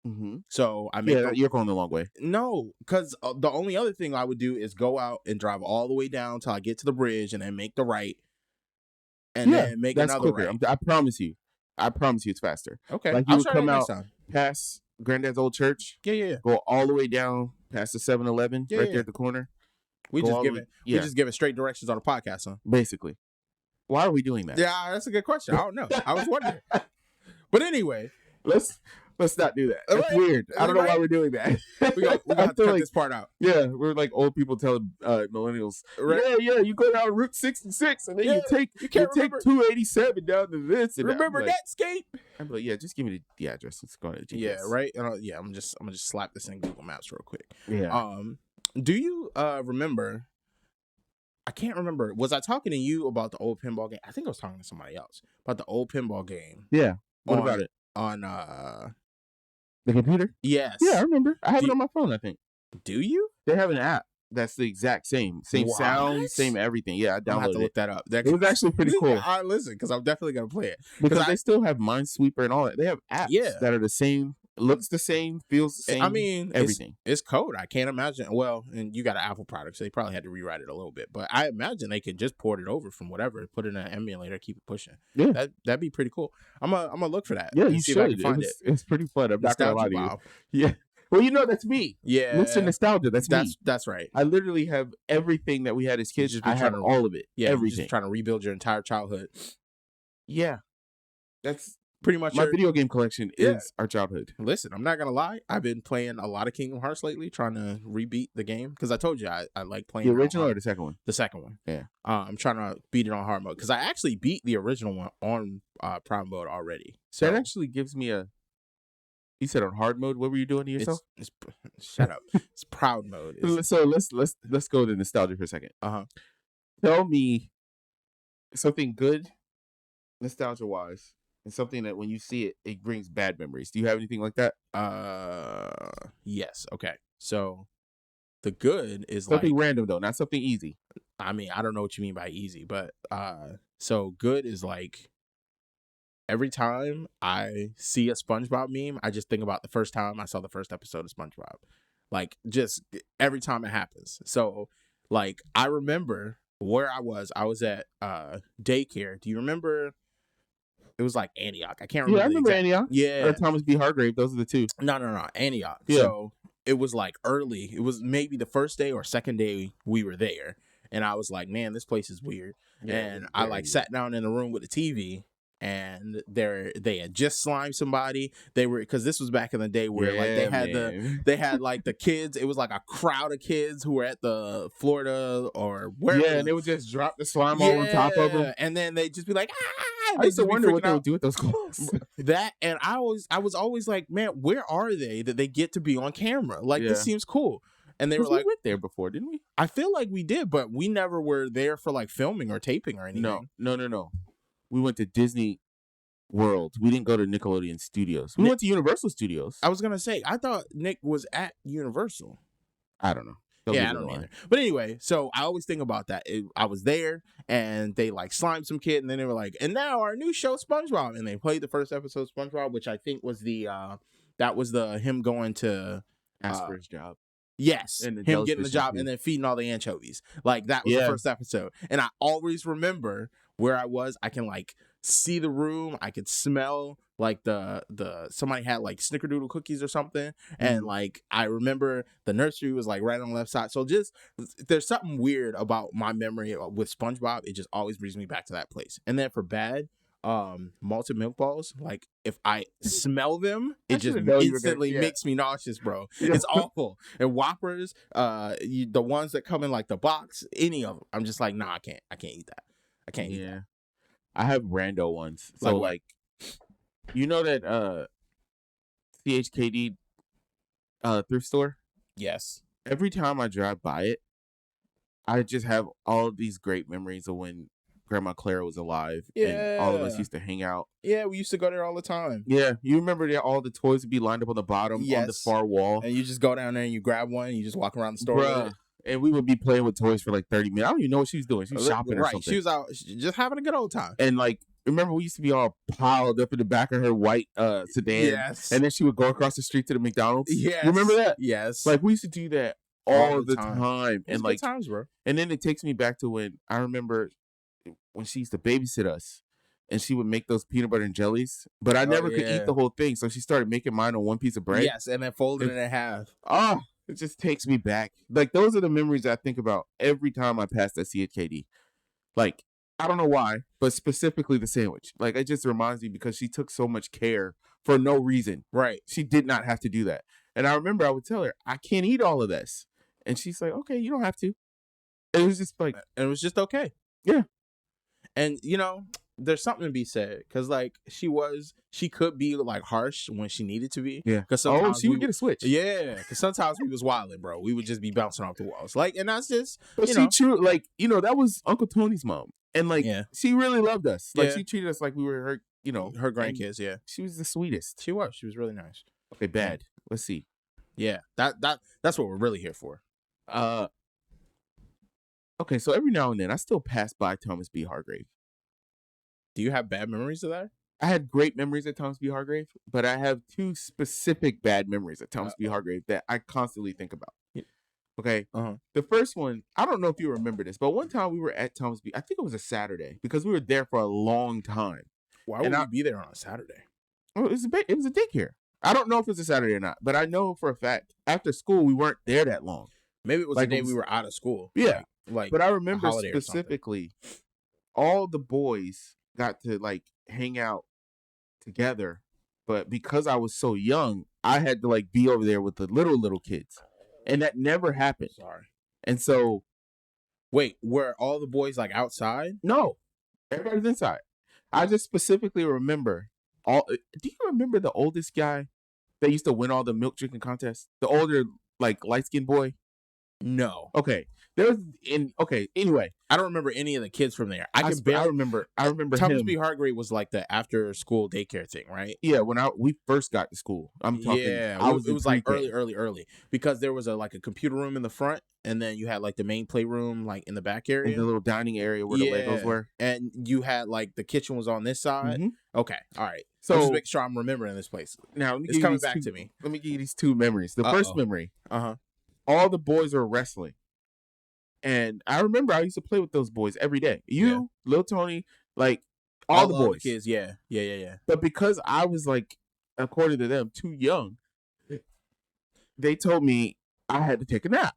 Mm-hmm. So you're going the long way. No, because the only other thing I would do is go out and drive all the way down till I get to the bridge and then make the right, and then make another quicker. right. I promise you, it's faster. Okay, like you would come out past Granddad's old church. Yeah. Go all the way down past the 7-Eleven right there at the corner. We just give it straight directions on the podcast, huh? Basically. Why are we doing that? Yeah, that's a good question. I don't know. I was wondering. But anyway, Let's not do that. That's weird. I don't know why we're doing that. We got to cut this part out. Yeah, we're like old people telling millennials. Right? Yeah, you go down Route 66 and then you take 287 down to this. And remember that skate? I'm like, yeah, just give me the address. Let's go to GPS. Yeah, right. And I'm gonna just slap this in Google Maps real quick. Yeah. Do you remember? I can't remember. Was I talking to you about the old pinball game? I think I was talking to somebody else about the old pinball game. Yeah. What about it? On the computer? Yes. Yeah, I remember. I have it on my phone, I think. Do you? They have an app that's the exact same. Same sound, same everything. Yeah, I downloaded it. I'll have to look that up. It was actually pretty cool. I listen, because I'm definitely going to play it. Because they still have Minesweeper and all that. They have apps that are the same, looks the same, feels the same. I mean, everything. It's code. I can't imagine. Well, and you got an Apple product, so they probably had to rewrite it a little bit. But I imagine they can just port it over from whatever, put it in an emulator, keep it pushing. Yeah. That'd be pretty cool. I'm gonna look for that. Yeah, you should. It's pretty fun. I'm not gonna lie to you. Yeah. Well, that's me. Yeah. Mr. Nostalgia, that's me. That's right. I literally have everything that we had as kids. I have all of it. Yeah, everything. Just trying to rebuild your entire childhood. Yeah. That's pretty much my video game collection is our childhood. Listen, I'm not gonna lie. I've been playing a lot of Kingdom Hearts lately, trying to rebeat the game because I told you I like playing the original or the second one. The second one. Yeah. I'm trying to beat it on hard mode because I actually beat the original one on prime mode already. So that actually gives me a. You said on hard mode. What were you doing to yourself? Shut up. It's proud mode. So let's go to nostalgia for a second. Tell me something good, nostalgia wise. And something that when you see it, it brings bad memories. Do you have anything like that? Yes. Okay. So the good is something random though, not something easy. I mean, I don't know what you mean by easy, but so good is like every time I see a SpongeBob meme, I just think about the first time I saw the first episode of SpongeBob. Like, just every time it happens. So, like, I remember where I was. I was at daycare. Do you remember? It was like Antioch. I can't Yeah, I remember the remember exact. Antioch or Yeah. Thomas B. Hargrave. Those are the two. No. Antioch. Yeah. So it was like early. It was maybe the first day or second day we were there. And I was like, man, this place is weird. Yeah, and I like sat down in the room with the TV, and they had just slimed somebody. They were, because this was back in the day where like they had like the kids. It was like a crowd of kids who were at the Florida or wherever. Yeah, and they would just drop the slime all on top of them. And then they'd just be like, ah. I used to wonder what they would do with those clothes. That, and I was always like, man, where are they that they get to be on camera? Like, this seems cool. And they were like, we went there before, didn't we? I feel like we did, but we never were there for like filming or taping or anything. No. We went to Disney World. We didn't go to Nickelodeon Studios. We went to Universal Studios. I was gonna say, I thought Nick was at Universal. I don't know. I don't either. But anyway, so I always think about that. I was there, and they like slimed some kid, and then they were like, and now our new show, SpongeBob, and they played the first episode of SpongeBob, which I think was him going to ask for his job. Yes, him getting the job and then feeding all the anchovies. Like, that was the first episode, and I always remember where I was. I can like see the room. I could smell like the somebody had like snickerdoodle cookies or something, and like I remember the nursery was like right on the left side. So just there's something weird about my memory with SpongeBob. It just always brings me back to that place. And then for bad, malted milk balls, like if I smell them, it just instantly makes me nauseous, bro. It's awful. And Whoppers, the ones that come in like the box, any of them, I'm just like, nah, I can't eat that. I can't eat that. I have rando ones. So like you know that CHKD thrift store? Yes. Every time I drive by it, I just have all these great memories of when Grandma Clara was alive, and all of us used to hang out. Yeah, we used to go there all the time. Yeah, you remember that all the toys would be lined up on the bottom on the far wall, and you just go down there and you grab one and you just walk around the store with it. And we would be playing with toys for like 30 minutes. I don't even know what she was doing. She was shopping or something. She was out just having a good old time. And like, remember we used to be all piled up in the back of her white sedan. Yes. And then she would go across the street to the McDonald's. Yes. You remember that? Yes. Like, we used to do that all the time. And like, good times, bro. And then it takes me back to when I remember when she used to babysit us, and she would make those peanut butter and jellies, but I never could eat the whole thing. So she started making mine on one piece of bread. Yes, and then folded it in half. Oh, it just takes me back. Like, those are the memories I think about every time I pass that CHKD. Like, I don't know why, but specifically the sandwich. Like, it just reminds me because she took so much care for no reason. Right. She did not have to do that. And I remember I would tell her, I can't eat all of this. And she's like, okay, you don't have to. And it was just like, and it was just okay. Yeah. And, you know, there's something to be said, because like she could be like harsh when she needed to be. Yeah. Because she would get a switch. Yeah. Because sometimes we was wilding, bro. We would just be bouncing off the walls. Like, and that's just. But like, that was Uncle Tony's mom, and like, she really loved us. Like, she treated us like we were her, her grandkids. Yeah. She was the sweetest. She was. She was really nice. Okay, bad. Let's see. Yeah. That's what we're really here for. Okay, so every now and then I still pass by Thomas B. Hargrave. Do you have bad memories of that? I had great memories at Thomas B. Hargrave, but I have two specific bad memories at Thomas B. Hargrave that I constantly think about. Okay? The first one, I don't know if you remember this, but one time we were at Thomas B. I think it was a Saturday, because we were there for a long time. Why would we be there on a Saturday? Oh, it was a daycare. I don't know if it was a Saturday or not, but I know for a fact after school we weren't there that long. Maybe it was like the day we were out of school. Yeah. Like but I remember specifically all the boys got to like hang out together, but because I was so young, I had to like be over there with the little kids, and that never happened. Sorry. And so, wait, were all the boys like outside? No, everybody's inside. I just specifically remember do you remember the oldest guy that used to win all the milk drinking contests? The older, like, light skinned boy? No. Okay, There was anyway. I don't remember any of the kids from there. I remember Thomas him. B. Hargrave was like the after school daycare thing, right? Yeah, when we first got to school. I'm talking. Yeah, it was like early because there was a computer room in the front, and then you had like the main playroom like in the back area, in the little dining area where the Legos were, and you had like the kitchen was on this side. Mm-hmm. Okay, all right. So just make sure I'm remembering this place. Now it's coming back to me. Let me give you these two memories. The first memory, all the boys were wrestling. And I remember I used to play with those boys every day. You, Lil Tony, like all the boys. Kids, yeah. But because I was like, according to them, too young, they told me I had to take a nap.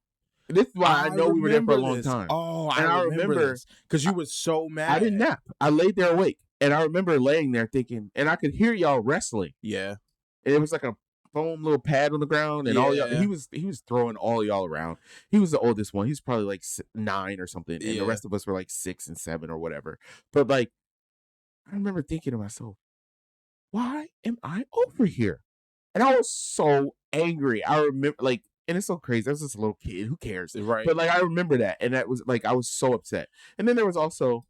This is why I know we were there for a long time. Oh, I remember because you were so mad. I didn't nap. I laid there awake. And I remember laying there thinking, and I could hear y'all wrestling. Yeah. And it was like a foam little pad on the ground, and all y'all. He was throwing all y'all around. He was the oldest one. He's probably like 9 or something, and the rest of us were like 6 and 7 or whatever. But like, I remember thinking to myself, "Why am I over here?" And I was so angry. I remember like, and it's so crazy. I was just a little kid. Who cares, right? But like, I remember that, and that was like, I was so upset. And then there was also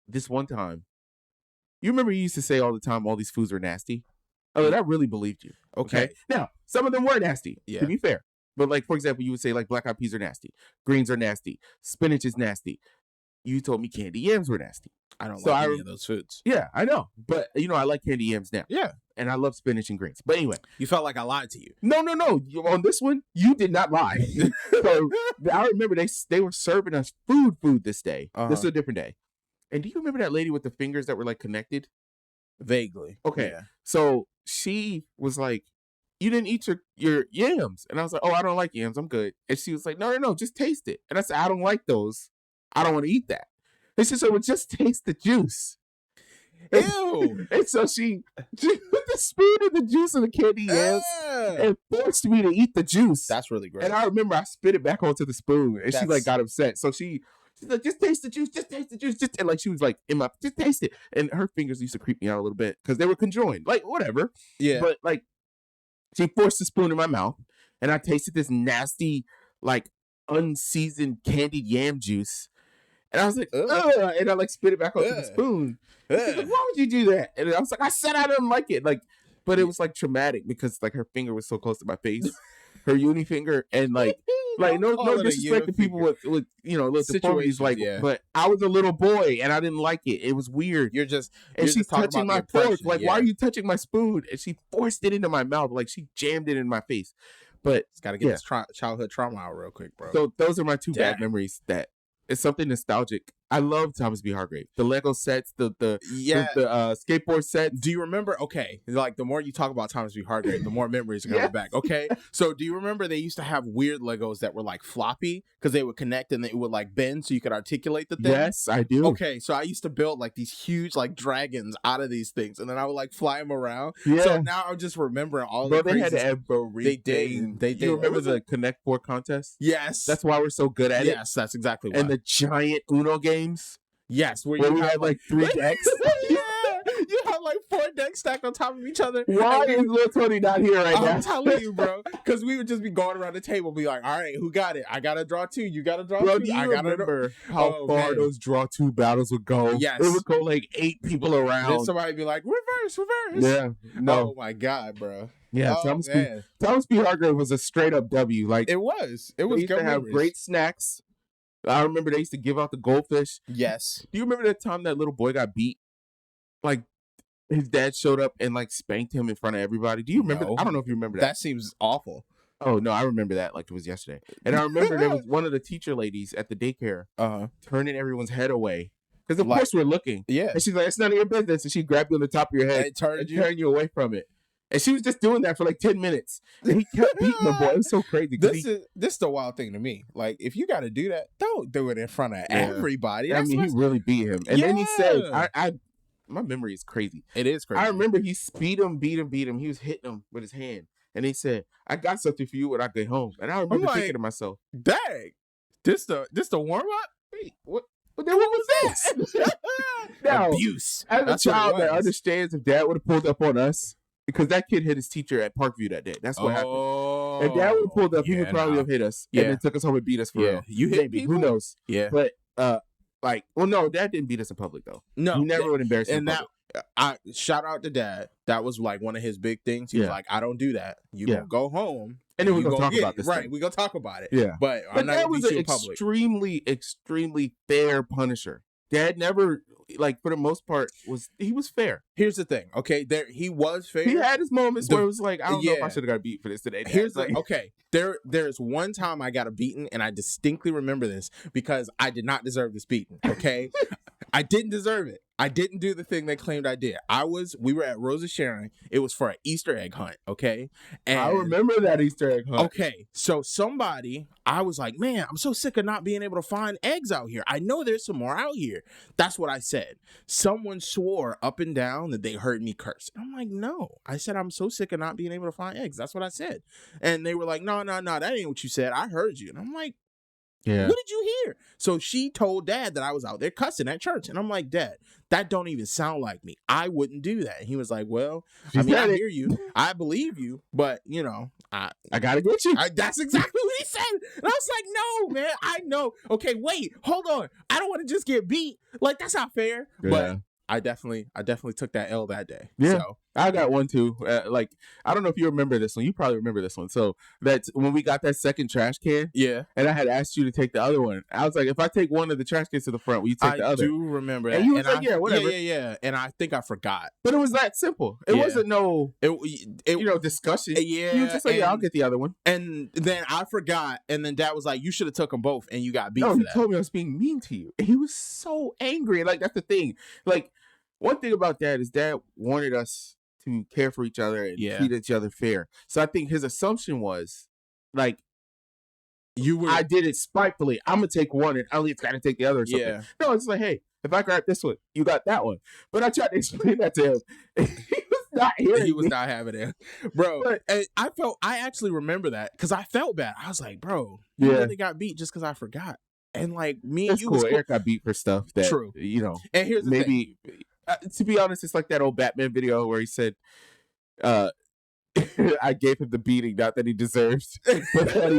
this one time. You remember you used to say all the time, all these foods were nasty. Oh, that really believed you. Okay. Now, some of them were nasty, to be fair. But like, for example, you would say like black eyed peas are nasty. Greens are nasty. Spinach is nasty. You told me candy yams were nasty. I don't like any of those foods. Yeah, I know. But, I like candy yams now. Yeah. And I love spinach and greens. But anyway. You felt like I lied to you. No. On this one, you did not lie. So I remember they were serving us food this day. This is a different day. And do you remember that lady with the fingers that were like connected? Vaguely. Okay. Yeah. So she was like, "You didn't eat your yams." And I was like, "Oh, I don't like yams. I'm good." And she was like, No, just taste it. And I said, "I don't like those. I don't want to eat that." And she said, "Well, just taste the juice." Ew. And so she put the spoon in the juice of the candy yams and forced me to eat the juice. That's really great. And I remember I spit it back onto the spoon, and she like got upset. So she's like, "Just taste the juice, just taste the juice." And like, she was like, just taste it. And her fingers used to creep me out a little bit because they were conjoined. Like, whatever. Yeah. But like, she forced the spoon in my mouth, and I tasted this nasty, like, unseasoned candied yam juice. And I was like, ugh. And I like spit it back onto the spoon. She's like, "Why would you do that?" And I was like, "I said I didn't like it." Like, but it was like traumatic because like her finger was so close to my face, her uni finger, and like no disrespect to people with little deformities, like, but I was a little boy and I didn't like it. It was weird. And she's touching my fork. Like, why are you touching my spoon? And she forced it into my mouth. Like, she jammed it in my face. But it's got to get this childhood trauma out real quick, bro. So those are my two bad memories. That it's something nostalgic. I love Thomas B. Hargrave. The Lego sets, the skateboard sets. Do you remember? Okay, like the more you talk about Thomas B. Hargrave, the more memories are coming back. Okay, so do you remember they used to have weird Legos that were like floppy because they would connect and it would like bend so you could articulate the thing? Yes, I do. Okay, so I used to build like these huge like dragons out of these things, and then I would like fly them around. Yeah. So now I'm just remembering all the they had everything. They did. You remember the Connect 4 contest? Yes. That's why we're so good at it. Yes, that's exactly why. And the giant Uno games. Yes, where you had like 3 decks. Yeah, you had like 4 decks stacked on top of each other. Why is Lil Tony not here right now? I'm telling you, bro. Because we would just be going around the table, be like, "All right, who got it? I gotta draw 2. You gotta draw 2. Do you remember how far those draw 2 battles would go? Yes, it would go like 8 people around. Then somebody be like, "Reverse." Yeah, no. Oh my god, bro. Yeah, Thomas B. Hargrave was a straight up W. Like, it was. They used to have great snacks. I remember they used to give out the goldfish. Yes. Do you remember that time that little boy got beat? Like, his dad showed up and like spanked him in front of everybody. Do you remember? No. I don't know if you remember that. That seems awful. Oh no, I remember that like it was yesterday. And I remember there was one of the teacher ladies at the daycare turning everyone's head away because of course we're looking. Yeah. And she's like, "It's none of your business." And she grabbed you on the top of your head and turned you away from it. And she was just doing that for like 10 minutes. And he kept beating the boy. It was so crazy. This is the wild thing to me. Like, if you got to do that, don't do it in front of everybody. I mean, he really beat him. And then he said, my memory is crazy. It is crazy. I remember he beat him. He was hitting him with his hand. And he said, "I got something for you when I get home." And I remember thinking to myself, "Dang, this the warm up? Wait, what? But then what was this?" Now, abuse. As a child that understands, if Dad would have pulled up on us, because that kid hit his teacher at Parkview that day. That's what happened. If Dad would have pulled up, he would probably have hit us and then took us home and beat us for real. You hit Maybe. people? Who knows? Yeah. But like, well, no, Dad didn't beat us in public though. No, he never would embarrass us in and public. I shout out to Dad. That was like one of his big things. He was like, I don't do that. You gonna go home. And then we're going to talk about this. Right. We're going to talk about it. Yeah. But I'm not Dad going was to beat an you in public. extremely fair punisher. Dad never, like, for the most part, he was fair. Here's the thing. Okay. He was fair. He had his moments where it was like, I don't know if I should have got beat for this today. Dad. Here's like, okay. There's one time I got a beating, and I distinctly remember this because I did not deserve this beating. Okay. I didn't deserve it. I didn't do the thing they claimed I did. We were at Rosa Sharon. It was for an Easter egg hunt, okay? And I remember that Easter egg hunt. Okay, so I was like, man, I'm so sick of not being able to find eggs out here. I know there's some more out here. That's what I said. Someone swore up and down that they heard me curse. I'm like, no. I said, I'm so sick of not being able to find eggs. That's what I said. And they were like, no, that ain't what you said. I heard you. And I'm like, yeah. What did you hear? So she told Dad that I was out there cussing at church. And I'm like, Dad, that don't even sound like me. I wouldn't do that. And he was like, well, I hear you. I believe you. But, I got to get you. That's exactly what he said. And I was like, no, man, I know. Okay, wait, hold on. I don't want to just get beat. Like, that's not fair. Yeah. But I definitely took that L that day. Yeah. So. I got one too. Like, I don't know if you remember this one. You probably remember this one. So that's when we got that second trash can. Yeah. And I had asked you to take the other one. I was like, if I take one of the trash cans to the front, will you take the other? I do remember that. And you was like, yeah, whatever. Yeah. And I think I forgot. But it was that simple. It wasn't discussion. Yeah. You were just like, yeah, I'll get the other one. And then I forgot. And then Dad was like, you should have took them both, and you got beat for that. No, he told me I was being mean to you. And he was so angry. Like, that's the thing. Like, one thing about Dad is Dad wanted us to care for each other and treat each other fair. So I think his assumption was, like, I did it spitefully. I'm going to take one and Elliot's got to take the other or something. Yeah. No, it's like, hey, if I grab this one, you got that one. But I tried to explain that to him. He was not hearing He was not having it. Bro, but, and I actually remember that because I felt bad. I was like, bro, you really got beat just because I forgot. And like, me and you cool. Eric got beat for stuff that, And here's the thing. To be honest, it's like that old Batman video where he said, I gave him the beating, not that he deserved, but that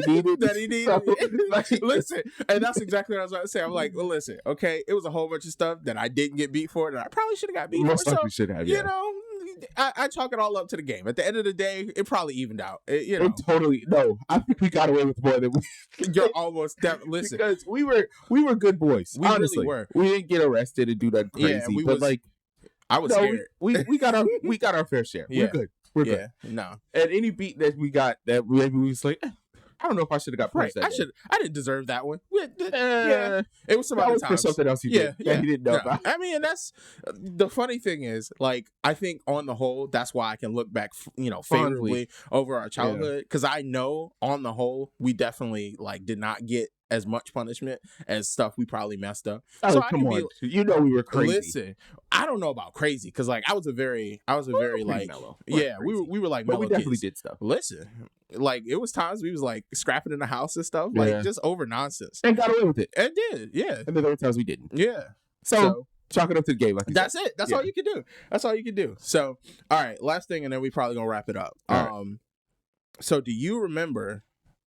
he needed. So, like, listen, and that's exactly what I was about to say. I'm like, well, listen, okay, it was a whole bunch of stuff that I didn't get beat for that I probably should have got beat for. So, should have, I chalk it all up to the game. At the end of the day, it probably evened out. It totally, no, I think we got away with more than we. You're almost listen, because we were good boys. We honestly were. We didn't get arrested and do that crazy, but like. I was scared. We got our fair share. Yeah. We're good. No. And any beat that we got that maybe we was like, I don't know if I should have got punched that day. I didn't deserve that one. It was some other times. For something else he did that he didn't know about. I mean, that's the funny thing is, like, I think on the whole, that's why I can look back, favorably over our childhood, because I know on the whole we definitely like did not get as much punishment as stuff we probably messed up. So come on, we were crazy. Listen, I don't know about crazy because like I was a very like mellow. We were like, but we definitely kids. Did stuff. Listen, like it was times we was like scrapping in the house and stuff, like just over nonsense, and got away with it. And did, yeah. And then there were times we didn't. Yeah. So chalk it up to the game. Like that's it. That's all you can do. That's all you can do. So, all right, last thing, and then we probably gonna wrap it up. So do you remember,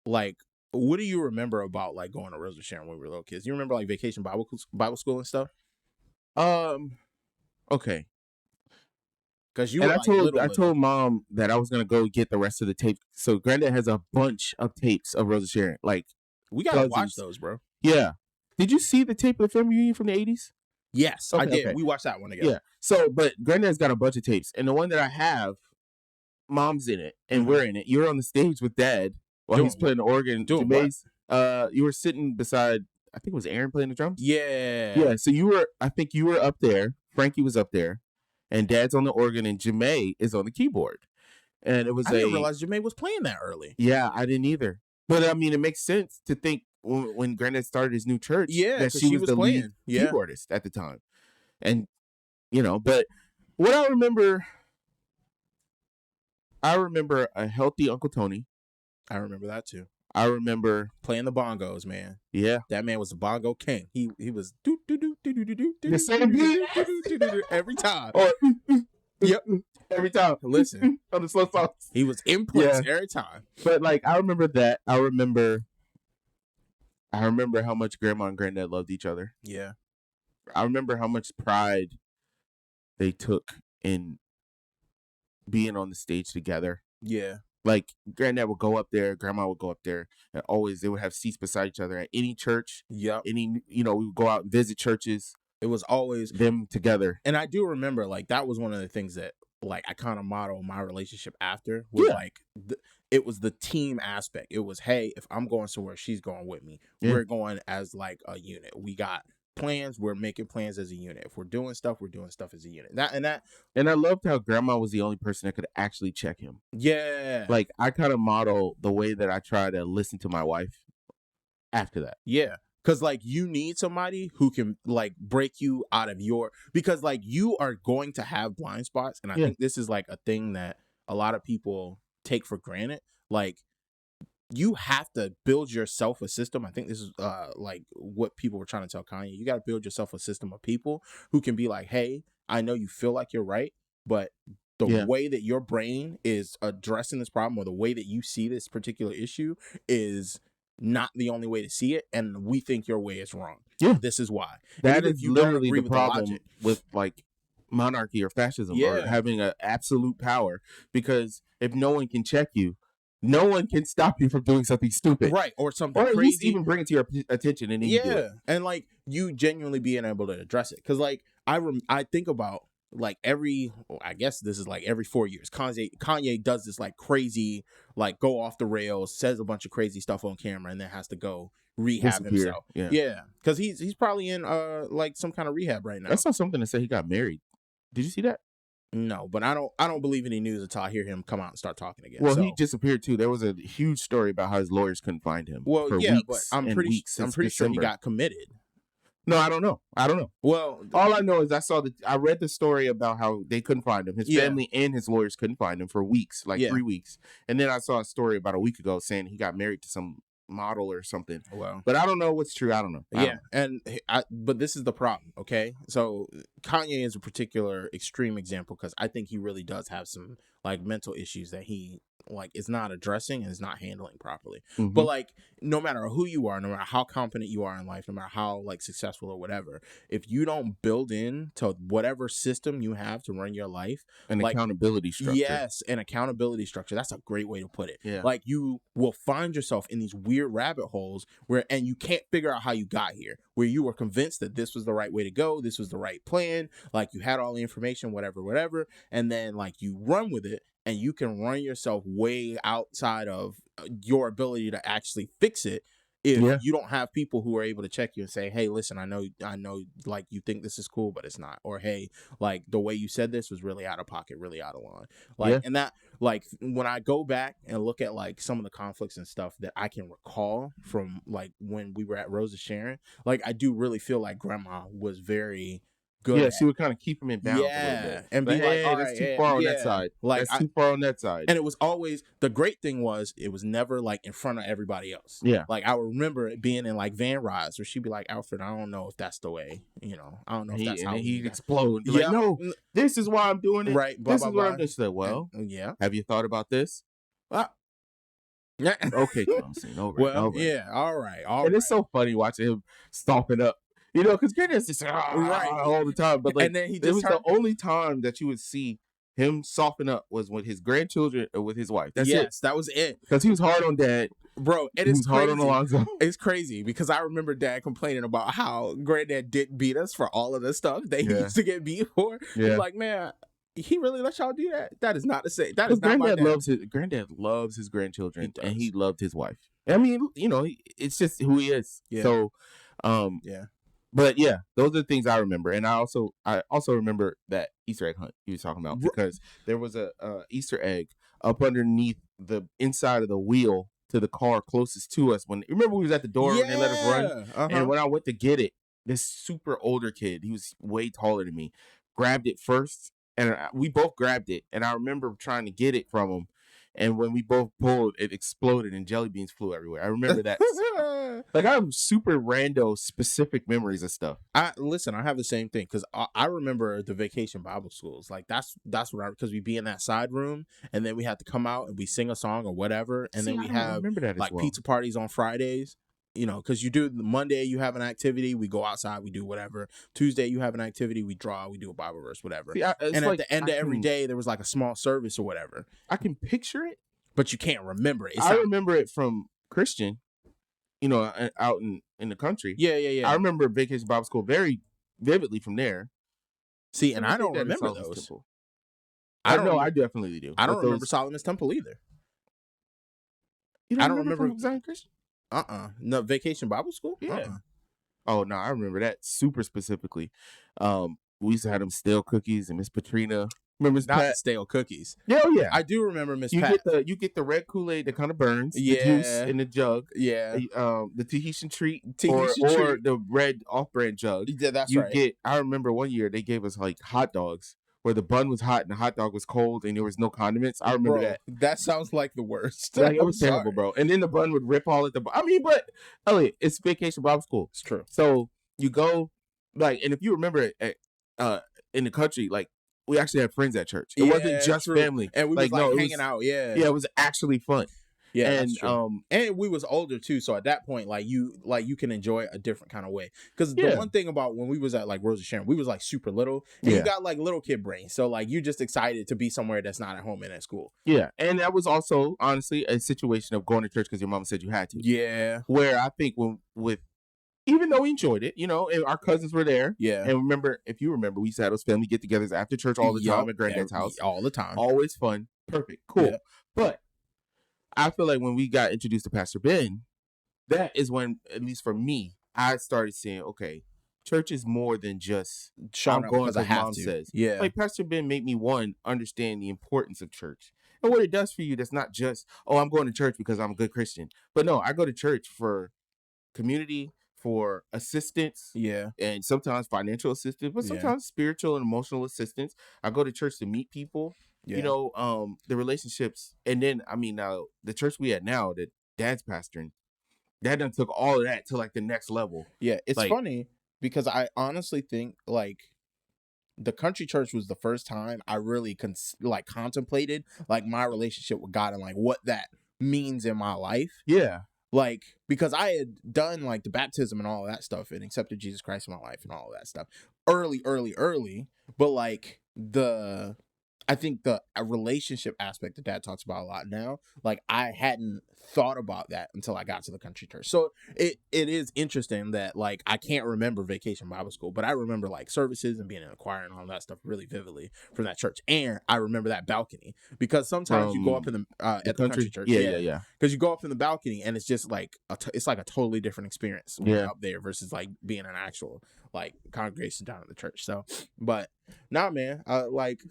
like, what do you remember about like going to Rosa Sharon when we were little kids? You remember like vacation Bible school and stuff? Okay. Because you and were I told Mom that I was gonna go get the rest of the tape. So Granddad has a bunch of tapes of Rosa Sharon. Like, we gotta watch those, bro. Yeah. Did you see the tape of the family reunion from the 80s? Yes, I did. Okay. We watched that one together. Yeah. So, but Granddad's got a bunch of tapes, and the one that I have, Mom's in it, and we're in it. You're on the stage with Dad while he's playing the organ. You were sitting beside, I think it was Aaron playing the drums. Yeah. Yeah. So I think you were up there. Frankie was up there, and Dad's on the organ, and Jamae is on the keyboard. And it was I didn't realize Jamae was playing that early. Yeah, I didn't either. But I mean, it makes sense to think when Granddad started his new church, that she was the lead keyboardist at the time. And, but what I remember a healthy Uncle Tony. I remember that too. I remember playing the bongos, man. Yeah, that man was the bongo king. He was do do do do do do do the same beat every time. Yep. every time. Listen, On the slow songs. he was in place Yeah. every time. But like I remember that. I remember how much grandma and granddad loved each other. Yeah. I remember how much pride they took in being on the stage together. Yeah. Like granddad would go up there, grandma would go up there, and always they would have seats beside each other at any church. Yep. We would go out and visit churches. It was always them together. And I do remember, like, that was one of the things that, like, I kind of modeled my relationship after was like, it was the team aspect. It was, hey, if I'm going somewhere, she's going with me. Yeah. We're going as like a unit. We got plans. We're making plans as a unit. If we're doing stuff as a unit. And I loved how grandma was the only person that could actually check him. Yeah. Like I kind of model the way that I try to listen to my wife after that. Yeah. Because, like, you need somebody who can, like, break you out of because, like, you are going to have blind spots. And I think this is, like, a thing that a lot of people take for granted. Like, you have to build yourself a system. I think this is, like, what people were trying to tell Kanye. You got to build yourself a system of people who can be like, hey, I know you feel like you're right, but the way that your brain is addressing this problem or the way that you see this particular issue is not the only way to see it, and we think your way is wrong. Yeah, this is why. That is literally the problem with like monarchy or fascism or having an absolute power. Because if no one can check you, no one can stop you from doing something stupid, right? Or something or at crazy. least even bring it to your attention, and then you do it. And like you genuinely being able to address it. Because like I think about. Like I guess this is like every 4 years, Kanye does this like crazy, like go off the rails, says a bunch of crazy stuff on camera, and then has to go rehab himself. Yeah, because he's probably in like some kind of rehab right now. I saw something that said he got married. Did you see that? No, but I don't believe any news until I hear him come out and start talking again. Well, he disappeared too. There was a huge story about how his lawyers couldn't find him. Well, for yeah, weeks but I'm pretty sure he got committed. No, I don't know. Well, all I know is I read the story about how they couldn't find him. His family and his lawyers couldn't find him for weeks, like 3 weeks. And then I saw a story about a week ago saying he got married to some model or something. Well, but I don't know what's true. I don't know. But this is the problem. Okay, so Kanye is a particular extreme example because I think he really does have some like mental issues that he like is not addressing and is not handling properly. Mm-hmm. But like, no matter who you are, no matter how competent you are in life, no matter how like successful or whatever, if you don't build in to whatever system you have to run your life, an accountability structure. Yes, an accountability structure. That's a great way to put it. Yeah. Like you will find yourself in these weird rabbit holes and you can't figure out how you got here, where you were convinced that this was the right way to go, this was the right plan, like you had all the information, whatever, and then like you run with it. And you can run yourself way outside of your ability to actually fix it if you don't have people who are able to check you and say, hey, listen, I know, like you think this is cool, but it's not. Or, hey, like the way you said this was really out of pocket, really out of line. Like, and that, like, when I go back and look at like some of the conflicts and stuff that I can recall from like when we were at Rosa Sharon, like I do really feel like grandma was very good. Yeah, she would kind of keep him in balance a little bit. And be like, hey, that's too far on that side. Like, that's too far on that side. And it was always, the great thing was, it was never like in front of everybody else. Yeah. Like, I remember it being in like van rides where she'd be like, Alfred, I don't know if that's the way, I don't know if that's how he'd explode. Like, no, this is why I'm doing it. Right. This is what I'm doing. Like, well, have you thought about this? Okay, Thompson. All right. All right. And it's so funny watching him stomping up. Because Granddad's just all the time. But like, and then it was the only time that you would see him soften up was with his grandchildren or with his wife. That's it. That was it. Because he was hard on Dad. Bro, and it's hard on Alonzo. It's crazy because I remember Dad complaining about how Granddad didn't beat us for all of the stuff that he used to get beat for. Yeah. He's like, man, he really let y'all do that? That is not the same. That is not my dad. Granddad loves his grandchildren, and he loved his wife. I mean, it's just who he is. Yeah. So, But yeah, those are the things I remember, and I also remember that Easter egg hunt he was talking about, because there was a Easter egg up underneath the inside of the wheel to the car closest to us. Remember we was at the door and they let us run, and when I went to get it, this super older kid, he was way taller than me, grabbed it first, and we both grabbed it, and I remember trying to get it from him, And when we both pulled, it exploded and jelly beans flew everywhere. I remember that. Like, I have super rando specific memories of stuff. I have the same thing because I remember the vacation Bible schools. Like that's what because we'd be in that side room and then we had to come out and we sing a song or whatever, and then we have remember that like as well. pizza parties on Fridays. You know, because you do Monday, you have an activity, we go outside, we do whatever. Tuesday, you have an activity, we draw, we do a Bible verse, whatever. See, and at the end of every day, there was like a small service or whatever. I can picture it, but you can't remember it. I remember it from Christian, you know, out in the country. Yeah. I remember Vacation Bible School very vividly from there. See, and I don't remember those. Temple. I know, I definitely do. I don't remember Solomon's Temple either. You don't remember Zion Christian? No, Vacation Bible School? Yeah. Oh, no, I remember that super specifically. We used to have them stale cookies and Miss Patrina. Remember Miss Pat? Stale cookies. Yeah, oh, yeah. I do remember Miss Pat. You get the red Kool-Aid that kind of burns. The juice in the jug. Yeah. The Tahitian treat. Or the red off-brand jug. Yeah, that's right. I remember one year they gave us like hot dogs where the bun was hot and the hot dog was cold and there was no condiments. I remember that. That sounds like the worst. Like, it was terrible, bro. And then the bun would rip all at the. But Elliot, it's Vacation Bible School. It's true. So you go, like, and if you remember in the country, like, we actually had friends at church. It wasn't just family, and we was hanging out. Yeah, it was actually fun. Yeah, and that's true. And we was older too, so at that point, you can enjoy a different kind of way. Because the one thing about when we was at like Rosa Sharon, we was like super little, and you got like little kid brain, so like you just excited to be somewhere that's not at home and at school. Yeah, and that was also honestly a situation of going to church because your mom said you had to. Yeah, where I think even though we enjoyed it, you know, and our cousins were there. Yeah. And if you remember, we used to have those family get-togethers after church all the time at Granddad's house. All the time. Always fun. Perfect. Cool. Yeah. But I feel like when we got introduced to Pastor Ben, that is when, at least for me, I started saying, okay, church is more than just I'm going because mom says. Yeah. Like, Pastor Ben made me, understand the importance of church. And what it does for you, that's not just, I'm going to church because I'm a good Christian. But no, I go to church for community, for assistance, and sometimes financial assistance, but sometimes spiritual and emotional assistance. I go to church to meet people, you know, the relationships, and then now the church we at now that Dad's pastoring, Dad done took all of that to like the next level. Yeah, it's like, funny because I honestly think like the country church was the first time I really contemplated like my relationship with God and like what that means in my life. Yeah. Like, because I had done like the baptism and all of that stuff and accepted Jesus Christ in my life and all of that stuff early. But like I think the relationship aspect that Dad talks about a lot now, like I hadn't thought about that until I got to the country church. So it is interesting that like I can't remember Vacation Bible School, but I remember like services and being in a choir and all that stuff really vividly from that church. And I remember that balcony because sometimes you go up in at the country church. Yeah. Because you go up in the balcony and it's just like it's like a totally different experience when you're up there versus like being an actual like congregation down at the church. So, but nah, man, like.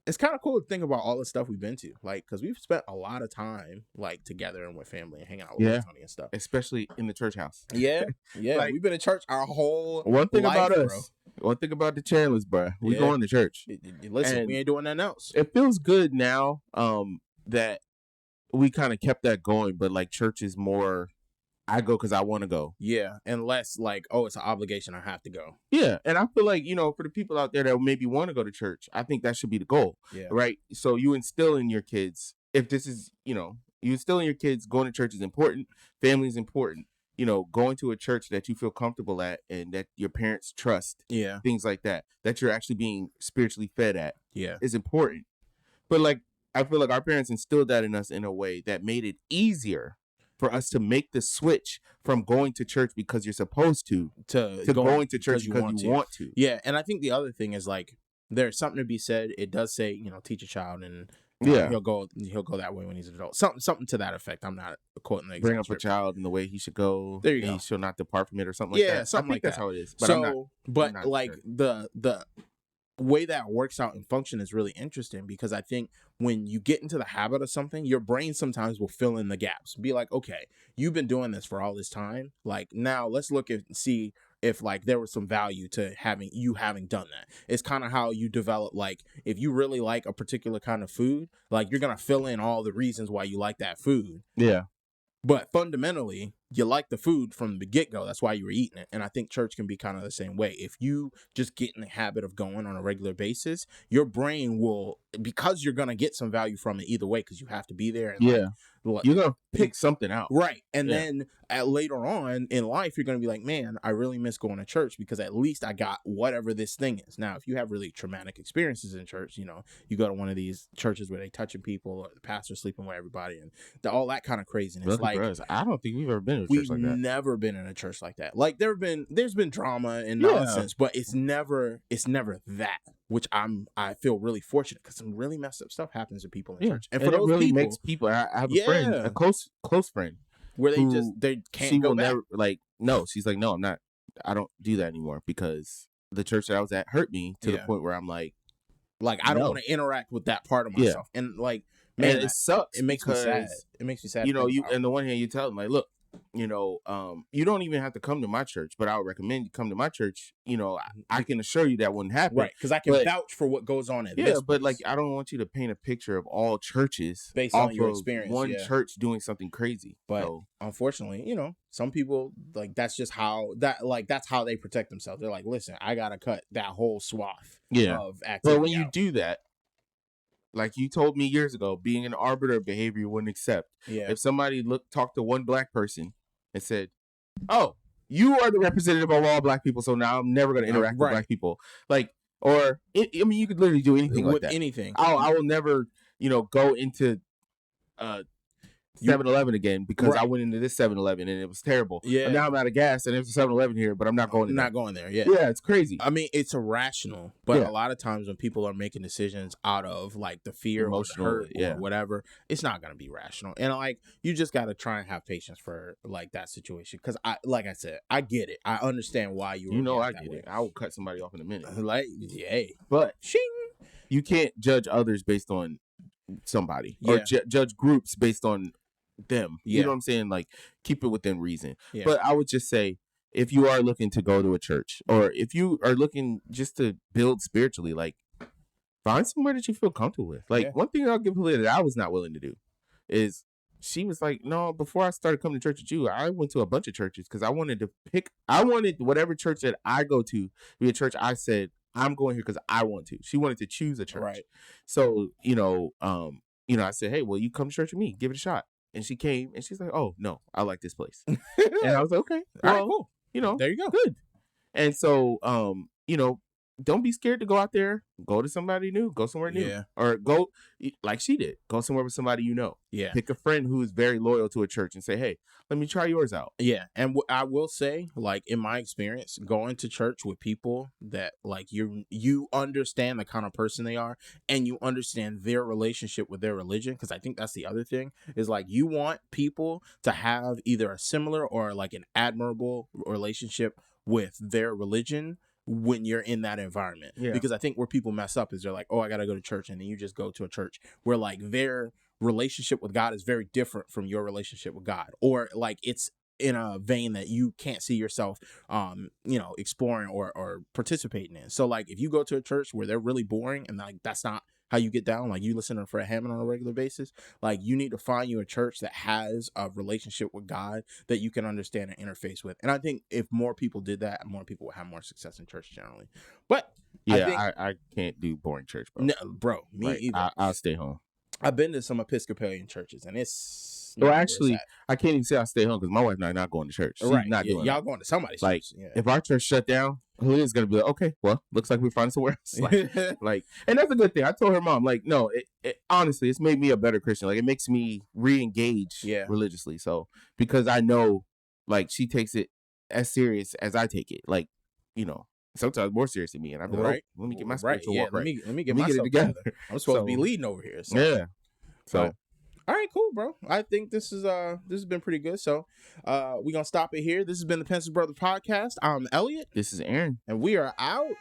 It's kind of cool to think about all the stuff we've been to, like, because we've spent a lot of time, like, together and with family and hanging out with Tony and stuff. Especially in the church house. Yeah. Like, we've been in church our whole One thing life, about us, bro. One thing about the Chandlers, bro, we going to church. Listen, and we ain't doing nothing else. It feels good now that we kind of kept that going, but, like, church is more... I go because I want to go. Yeah, and less like, it's an obligation, I have to go. Yeah, and I feel like, you know, for the people out there that maybe want to go to church, I think that should be the goal, right? So you instill in your kids, if this is, you know, you instill in your kids going to church is important, family is important, you know, going to a church that you feel comfortable at and that your parents trust, things like that you're actually being spiritually fed at is important. But like, I feel like our parents instilled that in us in a way that made it easier for us to make the switch from going to church because you're supposed to going to church because you want to. Yeah, and I think the other thing is like there's something to be said. It does say, you know, teach a child and he'll go that way when he's an adult. Something to that effect. I'm not quoting the exact bring up a child in the way he should go. There you go. He shall not depart from it or something like that. Yeah, something like that's that. how it is. But I'm not like sure. the way that works out and function is really interesting because I think when you get into the habit of something, your brain sometimes will fill in the gaps. Be like, okay, you've been doing this for all this time. Like now let's look and see, if like there was some value to having done that. It's kind of how you develop, like if you really like a particular kind of food, like you're gonna fill in all the reasons why you like that food. Yeah. But fundamentally, you like the food from the get-go. That's why you were eating it. And I think church can be kind of the same way. If you just get in the habit of going on a regular basis, your brain will, because you're going to get some value from it either way, because you have to be there. And Yeah. You're going to pick pick something out. Right. And then later on in life, you're going to be like, man, I really miss going to church because at least I got whatever this thing is. Now, if you have really traumatic experiences in church, you know, you go to one of these churches where they touching people or the pastor sleeping with everybody and all that kind of craziness. Lucky like, for us, I don't think we've ever been in a we've church like that. never been in a church like that. Like there's been drama and nonsense, but it's never that. Which I feel really fortunate because some really messed up stuff happens to people in church, and for those it really people, makes people. I have a friend, a close friend, where they can't she go will back. never no. She's like, no, I'm not. I don't do that anymore because the church that I was at hurt me to the point where I'm like I don't want to interact with that part of myself, and like, man, and it sucks. It makes me sad. It makes me sad. You know, on the one hand, you tell them like, look, you know, you don't even have to come to my church, but I would recommend you come to my church. You know, I can assure you that wouldn't happen, right? Because I can vouch for what goes on at this place. But like, I don't want you to paint a picture of all churches based on your experience. One church doing something crazy, but unfortunately, you know, some people like that's just how that's how they protect themselves. They're like, listen, I gotta cut that whole swath of activity. But when you do that, like you told me years ago, being an arbiter of behavior you wouldn't accept. Yeah. If somebody talked to one black person and said, "Oh, you are the representative of all black people, so now I'm never going to interact with black people," like, I mean, you could literally do anything with like that. Anything. I will never, go into 7-Eleven again because I went into this 7-Eleven and it was terrible. Yeah. And now I'm out of gas and there's a 7-Eleven here, but I'm not going there. Yeah. Yeah, it's crazy. I mean, it's irrational, but a lot of times when people are making decisions out of like the fear or the hurt or whatever, it's not going to be rational. And like, you just got to try and have patience for like that situation. Cause like I said, I get it. I understand why you were I get it. I will cut somebody off in a minute. Like, yay. But you can't judge others based on somebody or judge groups based on them. You know what I'm saying? Like, keep it within reason. But I would just say, if you are looking to go to a church or if you are looking just to build spiritually, like, find somewhere that you feel comfortable with. Like, one thing I'll give Halia that I was not willing to do is she was like, no, before I started coming to church with you, I went to a bunch of churches because I wanted whatever church that I go to be a church I said, I'm going here because I want to. She wanted to choose a church. Right. So, I said, hey, well, you come to church with me, give it a shot. And she came and she's like, oh, no, I like this place. And I was like, okay, all right, cool. There you go. Good. And so, don't be scared to go out there. Go to somebody new. Go somewhere new. Yeah. Or go, like she did, go somewhere with somebody you know. Yeah. Pick a friend who is very loyal to a church and say, hey, let me try yours out. Yeah. And I will say, like, in my experience, going to church with people that, like, you understand the kind of person they are and you understand their relationship with their religion. Because I think that's the other thing is, like, you want people to have either a similar or, like, an admirable relationship with their religion when you're in that environment. Because I think where people mess up is they're like, oh, I gotta go to church, and then you just go to a church where like their relationship with God is very different from your relationship with God, or like it's in a vein that you can't see yourself exploring or participating in. So like if you go to a church where they're really boring and like that's not how you get down, like you listen to Fred Hammond on a regular basis, like you need to find you a church that has a relationship with God that you can understand and interface with. And I think if more people did that, more people would have more success in church generally. But I can't do boring church, bro. No, bro, me either. I'll stay home. I've been to some Episcopalian churches and it's well, actually, I can't even say I stay home because my wife and I are not going to church. She's not doing y'all going to somebody's like, church. If our church shut down, Julia's going to be like, okay, well, looks like we're finding somewhere else. Like, and that's a good thing. I told her mom, like, no, honestly, it's made me a better Christian. Like, it makes me re-engage religiously. So, because I know, like, she takes it as serious as I take it. Like, sometimes more serious than me. And I'm like, let me get my spiritual walk right. Let me get myself together. I'm supposed to be leading over here. So. Yeah. So. All right, cool, bro. I think this has been pretty good. So we're gonna stop it here. This has been the Pencil Brother Podcast. I'm Elliot. This is Aaron. And we are out.